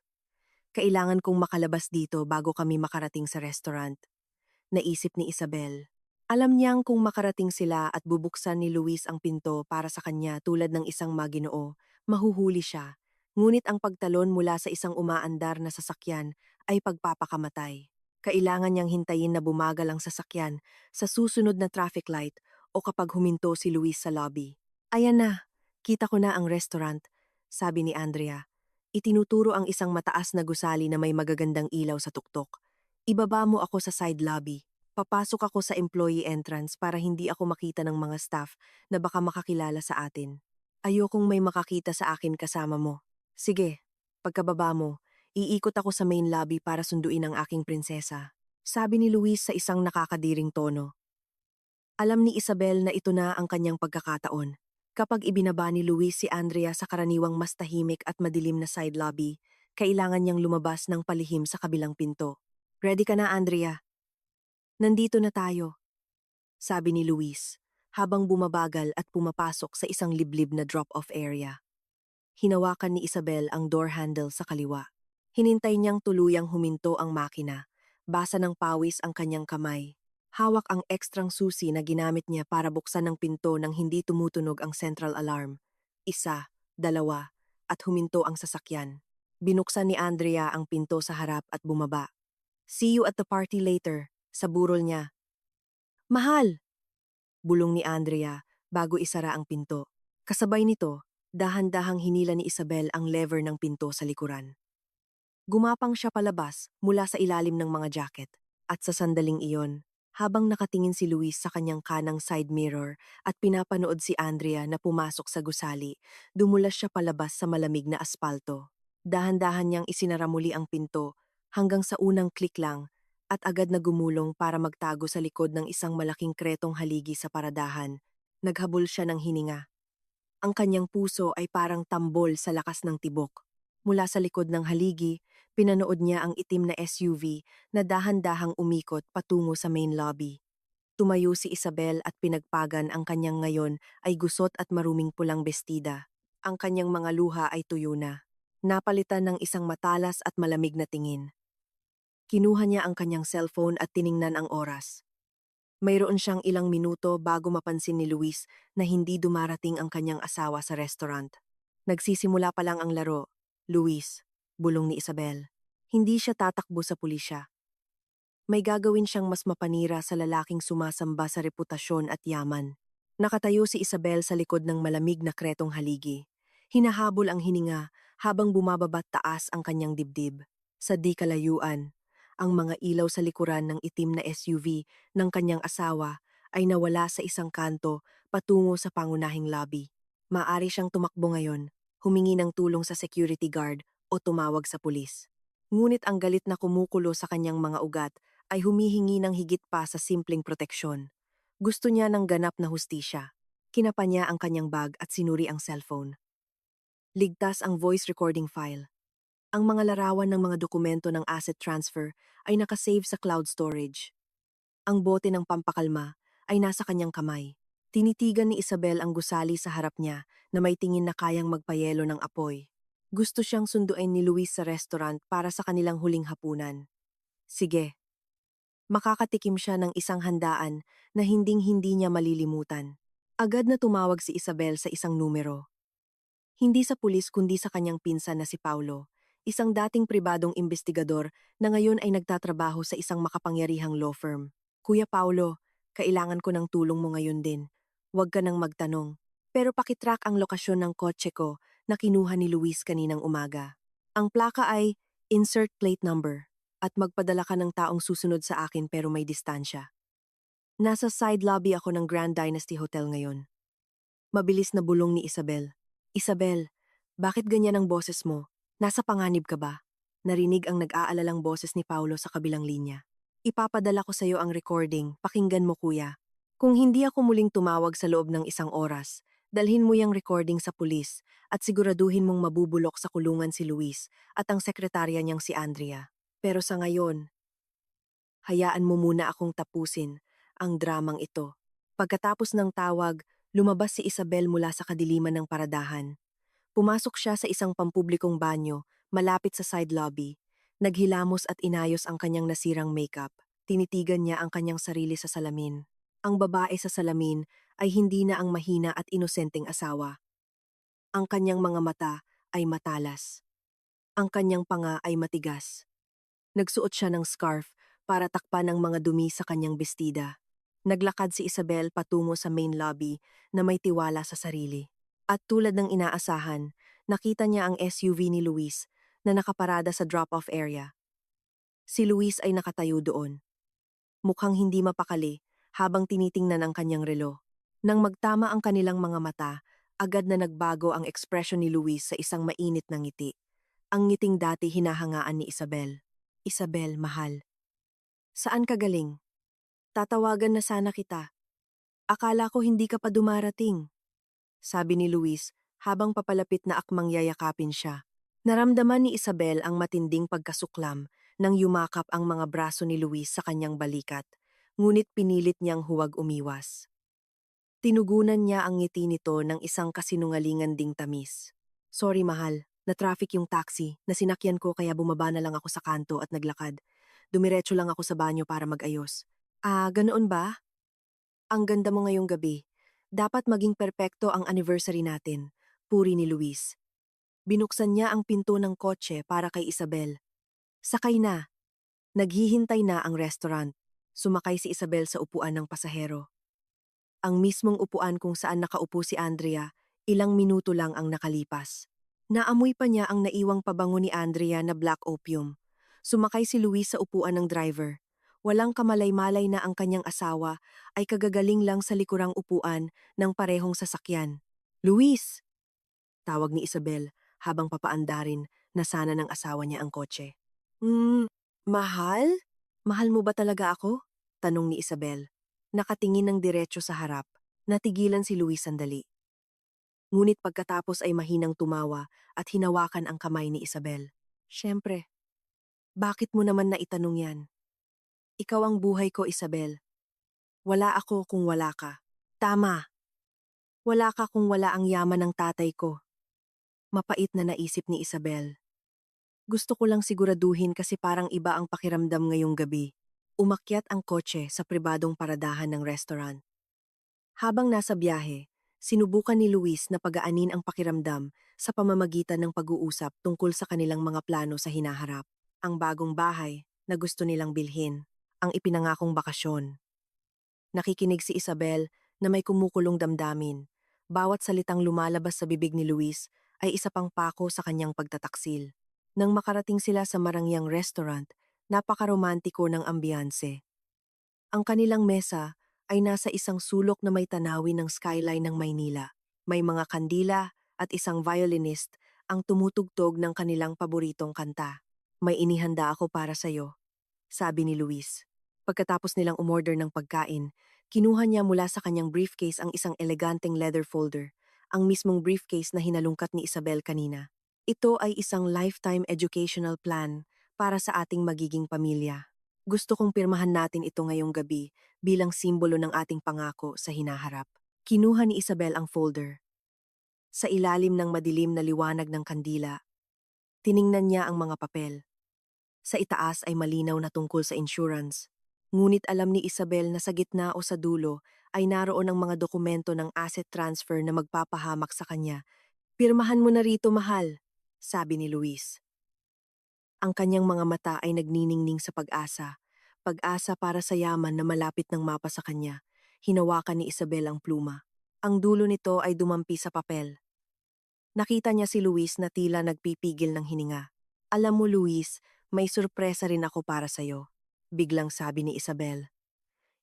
Kailangan kong makalabas dito bago kami makarating sa restaurant. Naisip ni Isabel. Alam niyang kung makarating sila at bubuksan ni Luis ang pinto para sa kanya tulad ng isang maginoo, mahuhuli siya. Ngunit ang pagtalon mula sa isang umaandar na sasakyan ay pagpapakamatay. Kailangan niyang hintayin na bumagal ang sasakyan sa susunod na traffic light o kapag huminto si Luis sa lobby. Ayan na, kita ko na ang restaurant, sabi ni Andrea. Itinuturo ang isang mataas na gusali na may magagandang ilaw sa tuktok. Ibaba mo ako sa side lobby. Papasok ako sa employee entrance para hindi ako makita ng mga staff na baka makakilala sa atin. Ayokong may makakita sa akin kasama mo. Sige, pagkababa mo, iikot ako sa main lobby para sunduin ang aking prinsesa. Sabi ni Luis sa isang nakakadiring tono. Alam ni Isabel na ito na ang kanyang pagkakataon. Kapag ibinaba ni Luis si Andrea sa karaniwang mas tahimik at madilim na side lobby, kailangan niyang lumabas ng palihim sa kabilang pinto. Ready ka na, Andrea? Nandito na tayo, sabi ni Luis, habang bumabagal at pumapasok sa isang liblib na drop-off area. Hinawakan ni Isabel ang door handle sa kaliwa. Hinintay niyang tuluyang huminto ang makina. Basa ng pawis ang kanyang kamay. Hawak ang ekstrang susi na ginamit niya para buksan ang pinto nang hindi tumutunog ang central alarm. Isa, dalawa, at huminto ang sasakyan. Binuksan ni Andrea ang pinto sa harap at bumaba. See you at the party later, sa burol niya. Mahal! Bulong ni Andrea bago isara ang pinto. Kasabay nito, dahan-dahang hinila ni Isabel ang lever ng pinto sa likuran. Gumapang siya palabas mula sa ilalim ng mga jacket. At sa sandaling iyon, habang nakatingin si Luis sa kanyang kanang side mirror at pinapanood si Andrea na pumasok sa gusali, dumulas siya palabas sa malamig na aspalto. Dahan-dahan niyang isinara muli ang pinto hanggang sa unang click lang at agad na gumulong para magtago sa likod ng isang malaking kretong haligi sa paradahan. Naghabol siya ng hininga. Ang kanyang puso ay parang tambol sa lakas ng tibok. Mula sa likod ng haligi, pinanood niya ang itim na SUV na dahan-dahang umikot patungo sa main lobby. Tumayo si Isabel at pinagpagan ang kanyang ngayon ay gusot at maruming pulang bestida. Ang kanyang mga luha ay tuyo na. Napalitan ng isang matalas at malamig na tingin. Kinuha niya ang kanyang cellphone at tiningnan ang oras. Mayroon siyang ilang minuto bago mapansin ni Luis na hindi dumarating ang kanyang asawa sa restaurant. Nagsisimula pa lang ang laro. Luis, bulong ni Isabel. Hindi siya tatakbo sa pulisya. May gagawin siyang mas mapanira sa lalaking sumasamba sa reputasyon at yaman. Nakatayo si Isabel sa likod ng malamig na kretong haligi. Hinahabol ang hininga habang bumababat taas ang kanyang dibdib. Sa di kalayuan, ang mga ilaw sa likuran ng itim na SUV ng kanyang asawa ay nawala sa isang kanto patungo sa pangunahing lobby. Maari siyang tumakbo ngayon, humingi ng tulong sa security guard o tumawag sa pulis. Ngunit ang galit na kumukulo sa kanyang mga ugat ay humihingi ng higit pa sa simpleng proteksyon. Gusto niya ng ganap na hustisya. Kinapa niya ang kanyang bag at sinuri ang cellphone. Ligtas ang voice recording file. Ang mga larawan ng mga dokumento ng asset transfer ay nakasave sa cloud storage. Ang bote ng pampakalma ay nasa kanyang kamay. Tinitigan ni Isabel ang gusali sa harap niya na may tingin na kayang magpayelo ng apoy. Gusto siyang sunduin ni Luis sa restaurant para sa kanilang huling hapunan. Sige. Makakatikim siya ng isang handaan na hinding-hindi niya malilimutan. Agad na tumawag si Isabel sa isang numero. Hindi sa pulis kundi sa kanyang pinsan na si Paulo, isang dating pribadong investigador na ngayon ay nagtatrabaho sa isang makapangyarihang law firm. Kuya Paulo, kailangan ko ng tulong mo ngayon din. Huwag ka nang magtanong. Pero pakitrack ang lokasyon ng kotse ko na kinuha ni Luis kaninang umaga. Ang plaka ay insert plate number at magpadala ka ng taong susunod sa akin pero may distansya. Nasa side lobby ako ng Grand Dynasty Hotel ngayon. Mabilis na bulong ni Isabel. Isabel, bakit ganyan ang boses mo? Nasa panganib ka ba? Narinig ang nag-aalalang boses ni Paulo sa kabilang linya. Ipapadala ko sa iyo ang recording, pakinggan mo kuya. Kung hindi ako muling tumawag sa loob ng isang oras, dalhin mo yung recording sa pulis at siguraduhin mong mabubulok sa kulungan si Luis at ang sekretarya niyang si Andrea. Pero sa ngayon, hayaan mo muna akong tapusin ang dramang ito. Pagkatapos ng tawag, lumabas si Isabel mula sa kadiliman ng paradahan. Pumasok siya sa isang pampublikong banyo malapit sa side lobby. Naghilamos at inayos ang kanyang nasirang makeup. Tinitigan niya ang kanyang sarili sa salamin. Ang babae sa salamin ay hindi na ang mahina at inosenteng asawa. Ang kanyang mga mata ay matalas. Ang kanyang panga ay matigas. Nagsuot siya ng scarf para takpan ang mga dumi sa kanyang bestida. Naglakad si Isabel patungo sa main lobby na may tiwala sa sarili. At tulad ng inaasahan, nakita niya ang SUV ni Luis na nakaparada sa drop-off area. Si Luis ay nakatayo doon. Mukhang hindi mapakali habang tinitingnan ang kanyang relo. Nang magtama ang kanilang mga mata, agad na nagbago ang ekspresyon ni Luis sa isang mainit na ngiti. Ang ngiting dati hinahangaan ni Isabel. Isabel, mahal. Saan ka galing? Tatawagan na sana kita. Akala ko hindi ka pa dumarating, sabi ni Luis habang papalapit na akmang yayakapin siya. Naramdaman ni Isabel ang matinding pagkasuklam nang yumakap ang mga braso ni Luis sa kanyang balikat, ngunit pinilit niyang huwag umiwas. Tinugunan niya ang ngiti nito ng isang kasinungalingan ding tamis. Sorry mahal, na-traffic yung taxi, nasinakyan ko kaya bumaba na lang ako sa kanto at naglakad. Dumiretso lang ako sa banyo para mag-ayos. Ganoon ba? Ang ganda mo ngayong gabi. Dapat maging perpekto ang anniversary natin, puri ni Luis. Binuksan niya ang pinto ng kotse para kay Isabel. Sakay na. Naghihintay na ang restaurant. Sumakay si Isabel sa upuan ng pasahero. Ang mismong upuan kung saan nakaupo si Andrea, ilang minuto lang ang nakalipas. Naamoy pa niya ang naiwang pabango ni Andrea na black opium. Sumakay si Luis sa upuan ng driver. Walang kamalay-malay na ang kanyang asawa ay kagagaling lang sa likurang upuan ng parehong sasakyan. Luis! Tawag ni Isabel habang papaandarin na sana ng asawa niya ang kotse. Mahal? Mahal mo ba talaga ako? Tanong ni Isabel. Nakatingin ng diretso sa harap. Natigilan si Luis sandali. Ngunit pagkatapos ay mahinang tumawa at hinawakan ang kamay ni Isabel. Siyempre. Bakit mo naman naitanong yan? Ikaw ang buhay ko, Isabel. Wala ako kung wala ka. Tama, wala ka kung wala ang yaman ng tatay ko. Mapait na naisip ni Isabel. Gusto ko lang siguraduhin kasi parang iba ang pakiramdam ngayong gabi. Umakyat ang kotse sa pribadong paradahan ng restaurant. Habang nasa biyahe, sinubukan ni Luis na pagaanin ang pakiramdam sa pamamagitan ng pag-uusap tungkol sa kanilang mga plano sa hinaharap. Ang bagong bahay na gusto nilang bilhin, ang ipinangakong bakasyon. Nakikinig si Isabel na may kumukulong damdamin. Bawat salitang lumalabas sa bibig ni Luis ay isa pang pako sa kanyang pagtataksil. Nang makarating sila sa marangyang restaurant, napakaromantiko ng ambiyanse. Ang kanilang mesa ay nasa isang sulok na may tanawin ng skyline ng Maynila. May mga kandila at isang violinist ang tumutugtog ng kanilang paboritong kanta. May inihanda ako para sa'yo, sabi ni Luis. Pagkatapos nilang umorder ng pagkain, kinuha niya mula sa kanyang briefcase ang isang eleganteng leather folder, ang mismong briefcase na hinalungkat ni Isabel kanina. Ito ay isang lifetime educational plan para sa ating magiging pamilya. Gusto kong pirmahan natin ito ngayong gabi bilang simbolo ng ating pangako sa hinaharap. Kinuha ni Isabel ang folder. Sa ilalim ng madilim na liwanag ng kandila, tiningnan niya ang mga papel. Sa itaas ay malinaw na tungkol sa insurance. Ngunit alam ni Isabel na sa gitna o sa dulo ay naroon ang mga dokumento ng asset transfer na magpapahamak sa kanya. Pirmahan mo na rito, mahal, sabi ni Luis. Ang kanyang mga mata ay nagniningning sa pag-asa. Pag-asa para sa yaman na malapit ng mapa sa kanya. Hinawakan ni Isabel ang pluma. Ang dulo nito ay dumampi sa papel. Nakita niya si Luis na tila nagpipigil ng hininga. Alam mo, Luis, may surpresa rin ako para sa'yo, biglang sabi ni Isabel.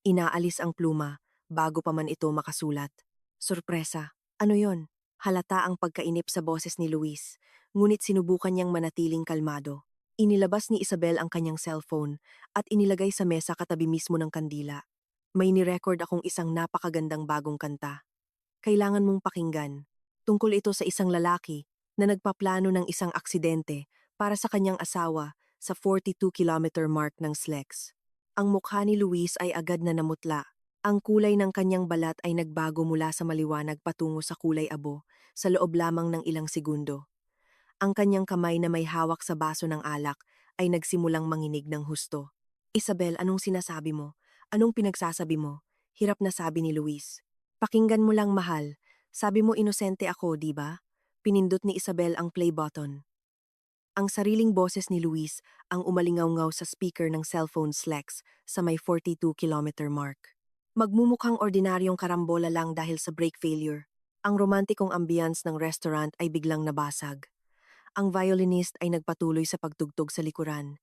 Inaalis ang pluma bago pa man ito makasulat. Surpresa. Ano yon? Halata ang pagkainip sa boses ni Luis, ngunit sinubukan niyang manatiling kalmado. Inilabas ni Isabel ang kanyang cellphone at inilagay sa mesa katabi mismo ng kandila. May ni-record akong isang napakagandang bagong kanta. Kailangan mong pakinggan. Tungkol ito sa isang lalaki na nagpaplano ng isang aksidente para sa kanyang asawa sa 42-kilometer mark ng SLEX. Ang mukha ni Luis ay agad na namutla. Ang kulay ng kanyang balat ay nagbago mula sa maliwanag patungo sa kulay abo sa loob lamang ng ilang segundo. Ang kanyang kamay na may hawak sa baso ng alak ay nagsimulang manginig ng husto. Isabel, anong sinasabi mo? Anong pinagsasabi mo? Hirap na sabi ni Luis. Pakinggan mo lang, mahal. Sabi mo inosente ako, di ba? Pinindot ni Isabel ang play button. Ang sariling boses ni Luis ang umalingaw-ngaw sa speaker ng cellphone Slex sa may 42-kilometer mark. Magmumukhang ordinaryong karambola lang dahil sa brake failure. Ang romantikong ambience ng restaurant ay biglang nabasag. Ang violinist ay nagpatuloy sa pagtugtog sa likuran.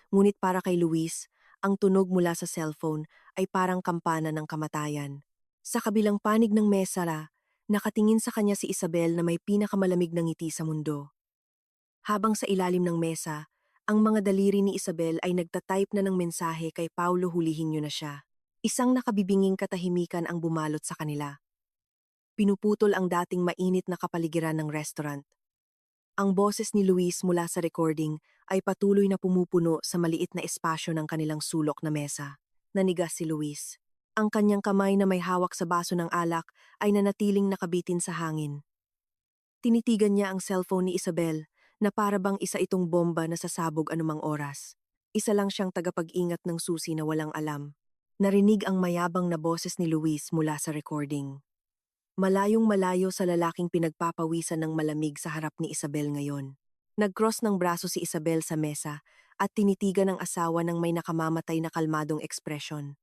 Ngunit para kay Luis, ang tunog mula sa cellphone ay parang kampana ng kamatayan. Sa kabilang panig ng mesa, nakatingin sa kanya si Isabel na may pinakamalamig na ngiti sa mundo. Habang sa ilalim ng mesa, ang mga daliri ni Isabel ay nagtatype na ng mensahe kay Paulo, hulihin niyo na siya. Isang nakabibinging katahimikan ang bumalot sa kanila. Pinuputol ang dating mainit na kapaligiran ng restaurant. Ang boses ni Luis mula sa recording ay patuloy na pumupuno sa maliit na espasyo ng kanilang sulok na mesa. Nanigas si Luis. Ang kanyang kamay na may hawak sa baso ng alak ay nanatiling nakabitin sa hangin. Tinitigan niya ang cellphone ni Isabel na para bang isa itong bomba na sasabog anumang oras. Isa lang siyang tagapag-ingat ng susi na walang alam. Narinig ang mayabang na boses ni Luis mula sa recording. Malayong malayo sa lalaking pinagpapawisan ng malamig sa harap ni Isabel ngayon. Nag-cross ng braso si Isabel sa mesa at tinitigan ng asawa ng may nakamamatay na kalmadong ekspresyon.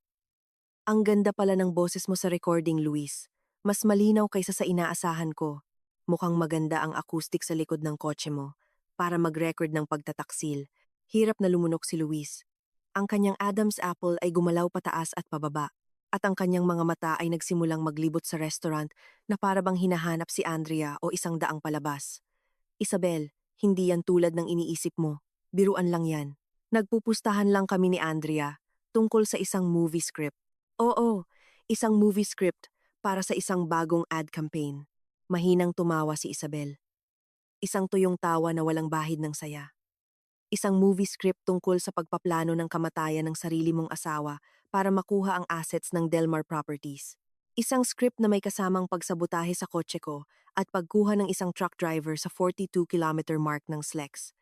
Ang ganda pala ng boses mo sa recording, Luis. Mas malinaw kaysa sa inaasahan ko. Mukhang maganda ang acoustic sa likod ng kotse mo para mag-record ng pagtataksil. Hirap na lumunok si Luis. Ang kanyang Adam's apple ay gumalaw pataas at pababa. At ang kanyang mga mata ay nagsimulang maglibot sa restaurant na para bang hinahanap si Andrea o isang daang palabas. Isabel, hindi yan tulad ng iniisip mo. Biruan lang yan. Nagpupustahan lang kami ni Andrea tungkol sa isang movie script. Oo, isang movie script para sa isang bagong ad campaign. Mahinang tumawa si Isabel. Isang tuyong tawa na walang bahid ng saya. Isang movie script tungkol sa pagpaplano ng kamatayan ng sarili mong asawa para makuha ang assets ng Delmar Properties. Isang script na may kasamang pagsabotahe sa kotse ko at pagkuha ng isang truck driver sa 42-kilometer mark ng SLEX.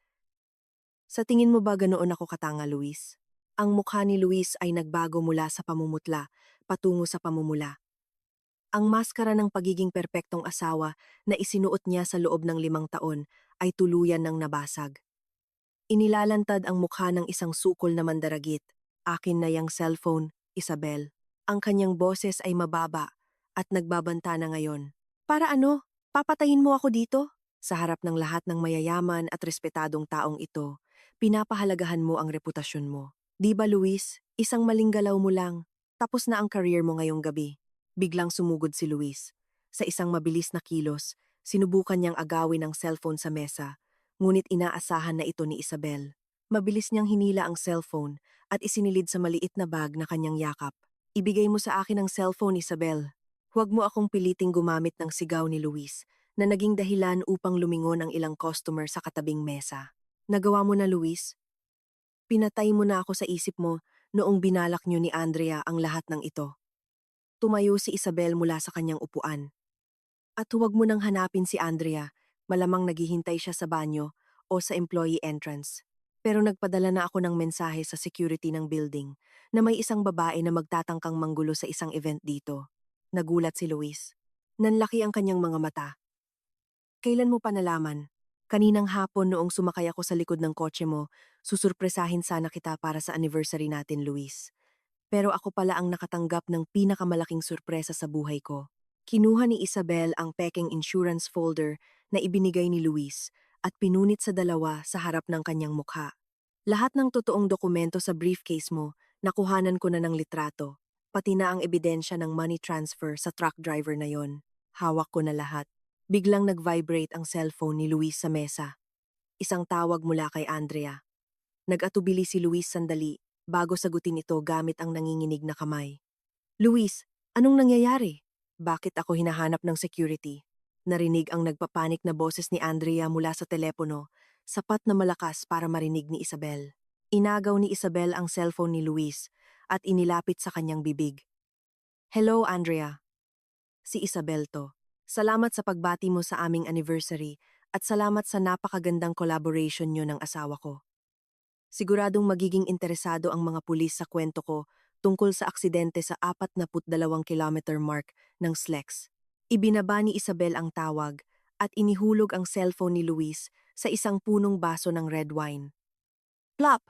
Sa tingin mo ba ganoon ako katanga, Luis? Ang mukha ni Luis ay nagbago mula sa pamumutla patungo sa pamumula. Ang maskara ng pagiging perpektong asawa na isinuot niya sa loob ng 5 taon ay tuluyan ng nabasag. Inilalantad ang mukha ng isang sukol na mandaragit. Akin na yang cellphone, Isabel. Ang kanyang boses ay mababa at nagbabanta na ngayon. Para ano? Papatayin mo ako dito? Sa harap ng lahat ng mayayaman at respetadong taong ito, pinapahalagahan mo ang reputasyon mo. Di ba, Luis? Isang maling galaw mo lang. Tapos na ang career mo ngayong gabi. Biglang sumugod si Luis. Sa isang mabilis na kilos, sinubukan niyang agawin ang cellphone sa mesa, ngunit inaasahan na ito ni Isabel. Mabilis niyang hinila ang cellphone at isinilid sa maliit na bag na kanyang yakap. Ibigay mo sa akin ang cellphone, Isabel. Huwag mo akong piliting gumamit ng sigaw ni Luis na naging dahilan upang lumingon ang ilang customer sa katabing mesa. Nagawa mo na, Luis? Pinatay mo na ako sa isip mo noong binalak niyo ni Andrea ang lahat ng ito. Tumayo si Isabel mula sa kanyang upuan. At huwag mo nang hanapin si Andrea, malamang naghihintay siya sa banyo o sa employee entrance. Pero nagpadala na ako ng mensahe sa security ng building na may isang babae na magtatangkang manggulo sa isang event dito. Nagulat si Luis. Nanlaki ang kanyang mga mata. Kailan mo pa nalaman? Kaninang hapon noong sumakay ako sa likod ng kotse mo, susurpresahin sana kita para sa anniversary natin, Luis. Pero ako pala ang nakatanggap ng pinakamalaking surpresa sa buhay ko. Kinuha ni Isabel ang peking insurance folder na ibinigay ni Luis at pinunit sa dalawa sa harap ng kanyang mukha. Lahat ng totoong dokumento sa briefcase mo, nakuhanan ko na ng litrato, pati na ang ebidensya ng money transfer sa truck driver na yon. Hawak ko na lahat. Biglang nag-vibrate ang cellphone ni Luis sa mesa. Isang tawag mula kay Andrea. Nag-atubili si Luis sandali bago sagutin ito gamit ang nanginginig na kamay. Luis, anong nangyayari? Bakit ako hinahanap ng security? Narinig ang nagpapanik na boses ni Andrea mula sa telepono, sapat na malakas para marinig ni Isabel. Inagaw ni Isabel ang cellphone ni Luis at inilapit sa kanyang bibig. Hello, Andrea. Si Isabel to. Salamat sa pagbati mo sa aming anniversary at salamat sa napakagandang collaboration nyo ng asawa ko. Siguradong magiging interesado ang mga pulis sa kwento ko tungkol sa aksidente sa 42-kilometer mark ng SLEX. Ibinaba ni Isabel ang tawag at inihulog ang cellphone ni Luis sa isang punong baso ng red wine. Plop!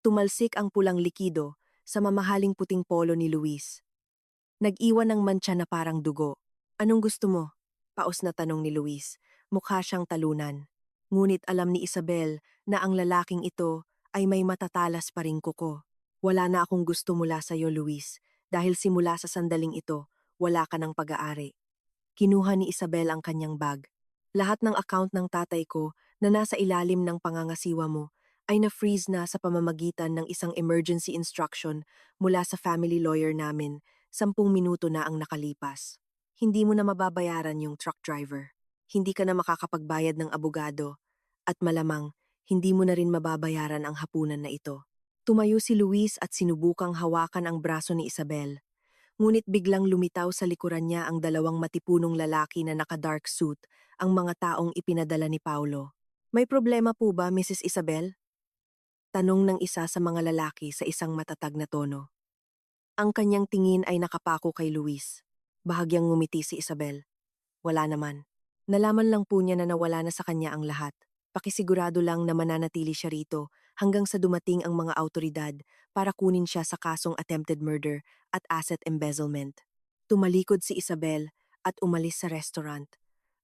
Tumalsik ang pulang likido sa mamahaling puting polo ni Luis. Nag-iwan ng mantsa na parang dugo. Anong gusto mo? Paos na tanong ni Luis. Mukha siyang talunan. Ngunit alam ni Isabel na ang lalaking ito ay may matatalas pa ring kuko. Wala na akong gusto mula sa iyo, Luis, dahil simula sa sandaling ito, wala ka ng pag-aari. Kinuha ni Isabel ang kanyang bag. Lahat ng account ng tatay ko na nasa ilalim ng pangangasiwa mo ay na-freeze na sa pamamagitan ng isang emergency instruction mula sa family lawyer namin. 10 minuto na ang nakalipas. Hindi mo na mababayaran yung truck driver. Hindi ka na makakapagbayad ng abogado. At malamang, hindi mo na rin mababayaran ang hapunan na ito. Tumayo si Luis at sinubukang hawakan ang braso ni Isabel. Ngunit biglang lumitaw sa likuran niya ang dalawang matipunong lalaki na naka-dark suit, ang mga taong ipinadala ni Paulo. May problema po ba, Mrs. Isabel? Tanong ng isa sa mga lalaki sa isang matatag na tono. Ang kanyang tingin ay nakapako kay Luis. Bahagyang ngumiti si Isabel. Wala naman. Nalaman lang po niya na nawala na sa kanya ang lahat. Pakisigurado lang na mananatili siya rito hanggang sa dumating ang mga autoridad para kunin siya sa kasong attempted murder at asset embezzlement. Tumalikod si Isabel at umalis sa restaurant.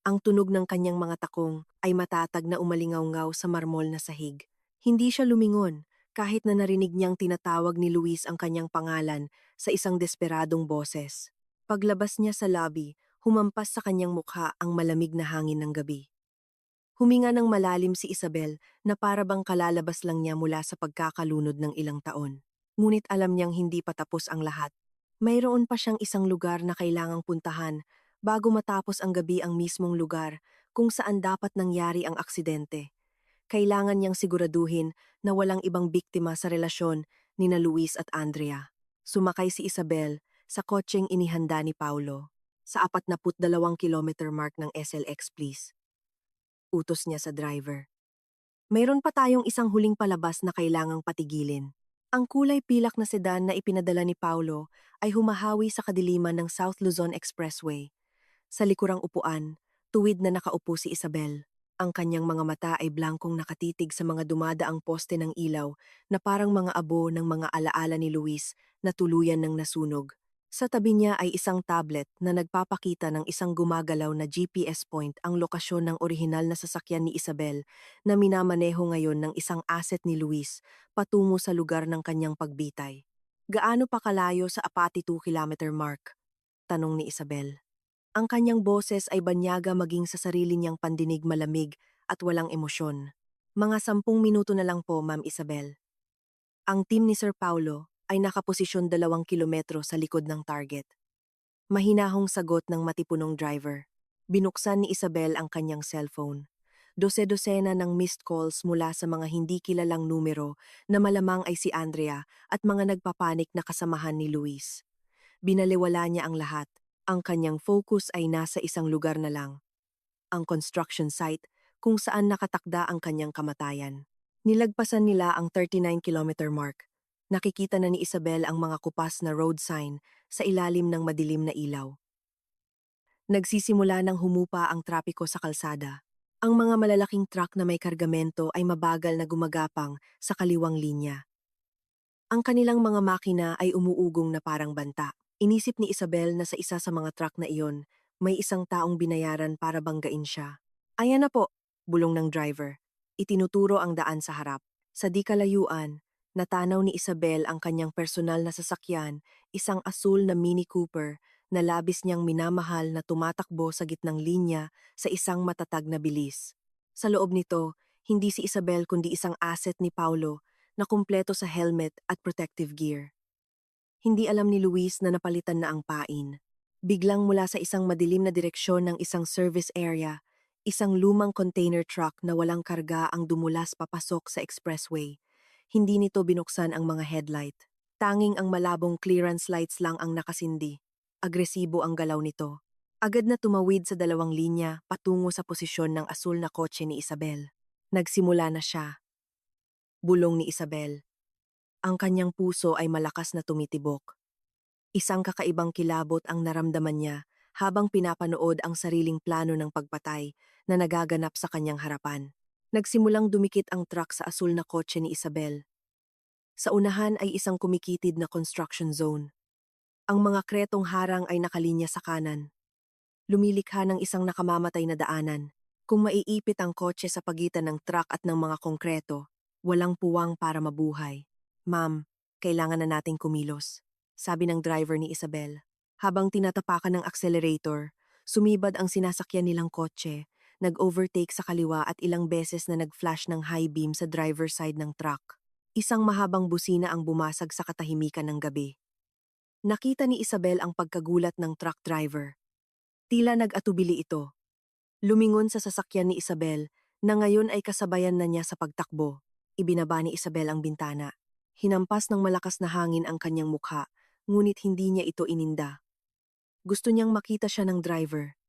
Ang tunog ng kanyang mga takong ay matatag na umalingaw-ngaw sa marmol na sahig. Hindi siya lumingon kahit na narinig niyang tinatawag ni Luis ang kanyang pangalan sa isang desperadong boses. Paglabas niya sa lobby, humampas sa kanyang mukha ang malamig na hangin ng gabi. Huminga ng malalim si Isabel na para bang kalalabas lang niya mula sa pagkakalunod ng ilang taon. Ngunit alam niyang hindi pa tapos ang lahat. Mayroon pa siyang isang lugar na kailangang puntahan bago matapos ang gabi, ang mismong lugar kung saan dapat nangyari ang aksidente. Kailangan niyang siguraduhin na walang ibang biktima sa relasyon nina Luis at Andrea. Sumakay si Isabel sa kotseng inihanda ni Paulo sa 42 kilometer mark ng SLX please. Utos niya sa driver. Mayroon pa tayong isang huling palabas na kailangang patigilin. Ang kulay pilak na sedan na ipinadala ni Paulo ay humahawi sa kadiliman ng South Luzon Expressway. Sa likurang upuan, tuwid na nakaupo si Isabel. Ang kanyang mga mata ay blankong nakatitig sa mga dumadaang poste ng ilaw na parang mga abo ng mga alaala ni Luis na tuluyan ng nasunog. Sa tabi niya ay isang tablet na nagpapakita ng isang gumagalaw na GPS point ang lokasyon ng orihinal na sasakyan ni Isabel na minamaneho ngayon ng isang asset ni Luis patungo sa lugar ng kanyang pagbitay. Gaano pa kalayo sa 42 kilometer mark? Tanong ni Isabel. Ang kanyang boses ay banyaga maging sa sarili niyang pandinig malamig at walang emosyon. Mga 10 minuto na lang po, Ma'am Isabel. Ang team ni Sir Paulo ay nakaposisyon 2 kilometro sa likod ng target. Mahinahong sagot ng matipunong driver. Binuksan ni Isabel ang kanyang cellphone. Dose-dosena ng missed calls mula sa mga hindi kilalang numero na malamang ay si Andrea at mga nagpapanik na kasamahan ni Luis. Binaliwala niya ang lahat. Ang kanyang focus ay nasa isang lugar na lang, ang construction site kung saan nakatakda ang kanyang kamatayan. Nilagpasan nila ang 39 kilometer mark. Nakikita na ni Isabel ang mga kupas na road sign sa ilalim ng madilim na ilaw. Nagsisimula ng humupa ang trapiko sa kalsada. Ang mga malalaking truck na may kargamento ay mabagal na gumagapang sa kaliwang linya. Ang kanilang mga makina ay umuugong na parang banta. Inisip ni Isabel na sa isa sa mga truck na iyon, may isang taong binayaran para banggain siya. Ayan na po, bulong ng driver. Itinuturo ang daan sa harap. Sa di kalayuan, natanaw ni Isabel ang kanyang personal na sasakyan, isang asul na Mini Cooper na labis niyang minamahal na tumatakbo sa gitnang linya sa isang matatag na bilis. Sa loob nito, hindi si Isabel kundi isang asset ni Paulo na kumpleto sa helmet at protective gear. Hindi alam ni Luis na napalitan na ang pain. Biglang mula sa isang madilim na direksyon ng isang service area, isang lumang container truck na walang karga ang dumulas papasok sa expressway. Hindi nito binuksan ang mga headlight. Tanging ang malabong clearance lights lang ang nakasindi. Agresibo ang galaw nito. Agad na tumawid sa dalawang linya patungo sa posisyon ng asul na kotse ni Isabel. Nagsimula na siya. Bulong ni Isabel. Ang kanyang puso ay malakas na tumitibok. Isang kakaibang kilabot ang naramdaman niya habang pinapanood ang sariling plano ng pagpatay na nagaganap sa kanyang harapan. Nagsimulang dumikit ang truck sa asul na kotse ni Isabel. Sa unahan ay isang kumikitid na construction zone. Ang mga kretong harang ay nakalinya sa kanan. Lumilikha ng isang nakamamatay na daanan. Kung maiipit ang kotse sa pagitan ng truck at ng mga konkreto, walang puwang para mabuhay. Ma'am, kailangan na nating kumilos, sabi ng driver ni Isabel. Habang tinatapakan ng accelerator, sumibad ang sinasakyan nilang kotse, nag-overtake sa kaliwa at ilang beses na nag-flash ng high beam sa driver's side ng truck. Isang mahabang busina ang bumasag sa katahimikan ng gabi. Nakita ni Isabel ang pagkagulat ng truck driver. Tila nag-atubili ito. Lumingon sa sasakyan ni Isabel na ngayon ay kasabayan na niya sa pagtakbo. Ibinaba ni Isabel ang bintana. Hinampas ng malakas na hangin ang kanyang mukha, ngunit hindi niya ito ininda. Gusto niyang makita siya ng driver.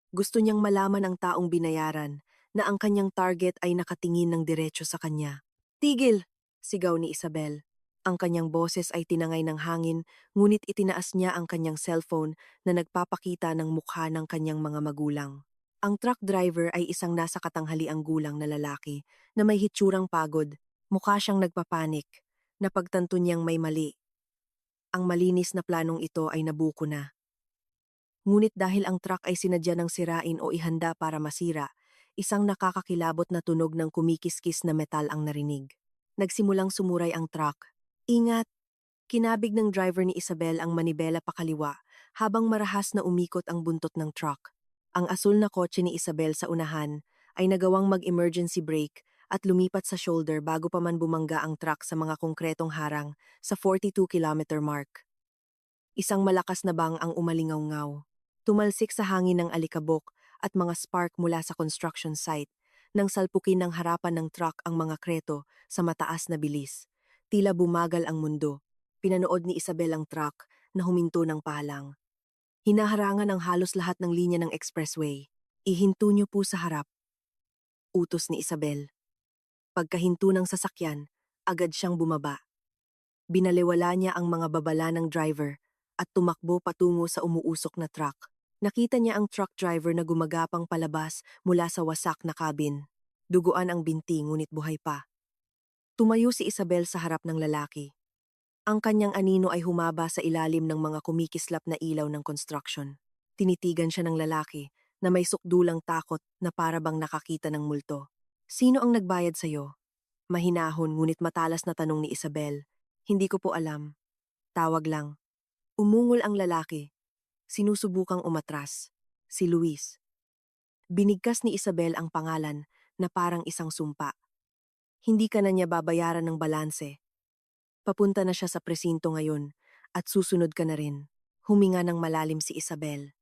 Gusto niyang malaman ang taong binayaran na ang kanyang target ay nakatingin ng diretso sa kanya. Tigil! Sigaw ni Isabel. Ang kanyang boses ay tinangay ng hangin, ngunit itinaas niya ang kanyang cellphone na nagpapakita ng mukha ng kanyang mga magulang. Ang truck driver ay isang nasa katanghaliang gulang na lalaki na may hitsurang pagod. Mukha siyang nagpapanik. Napagtanto niyang may mali. Ang malinis na planong ito ay nabuko na. Ngunit dahil ang truck ay sinadya ng sirain o ihanda para masira, isang nakakakilabot na tunog ng kumikiskis na metal ang narinig. Nagsimulang sumuray ang truck. Ingat! Kinabig ng driver ni Isabel ang manibela pakaliwa habang marahas na umikot ang buntot ng truck. Ang asul na kotse ni Isabel sa unahan ay nagawang mag-emergency brake at lumipat sa shoulder bago pa man bumangga ang truck sa mga konkretong harang sa 42 kilometer mark. Isang malakas na bang ang umalingaw-ngaw. Tumalsik sa hangin ng alikabok at mga spark mula sa construction site nang salpukin ng harapan ng truck ang mga kreto sa mataas na bilis. Tila bumagal ang mundo. Pinanood ni Isabel ang truck na huminto ng palang. Hinaharangan ang halos lahat ng linya ng expressway. Ihinto niyo po sa harap, utos ni Isabel. Pagkahinto ng sasakyan, agad siyang bumaba. Binaliwala niya ang mga babala ng driver at tumakbo patungo sa umuusok na truck. Nakita niya ang truck driver na gumagapang palabas mula sa wasak na cabin. Duguan ang binti ngunit buhay pa. Tumayo si Isabel sa harap ng lalaki. Ang kanyang anino ay humaba sa ilalim ng mga kumikislap na ilaw ng construction. Tinitigan siya ng lalaki na may sukdulang takot na parabang nakakita ng multo. Sino ang nagbayad sa'yo? Mahinahon ngunit matalas na tanong ni Isabel. Hindi ko po alam. Tawag lang. Umungol ang lalaki. Sinusubukang umatras. Si Luis. Binigkas ni Isabel ang pangalan na parang isang sumpa. Hindi ka na niya babayaran ng balanse. Papunta na siya sa presinto ngayon at susunod ka na rin. Huminga ng malalim si Isabel.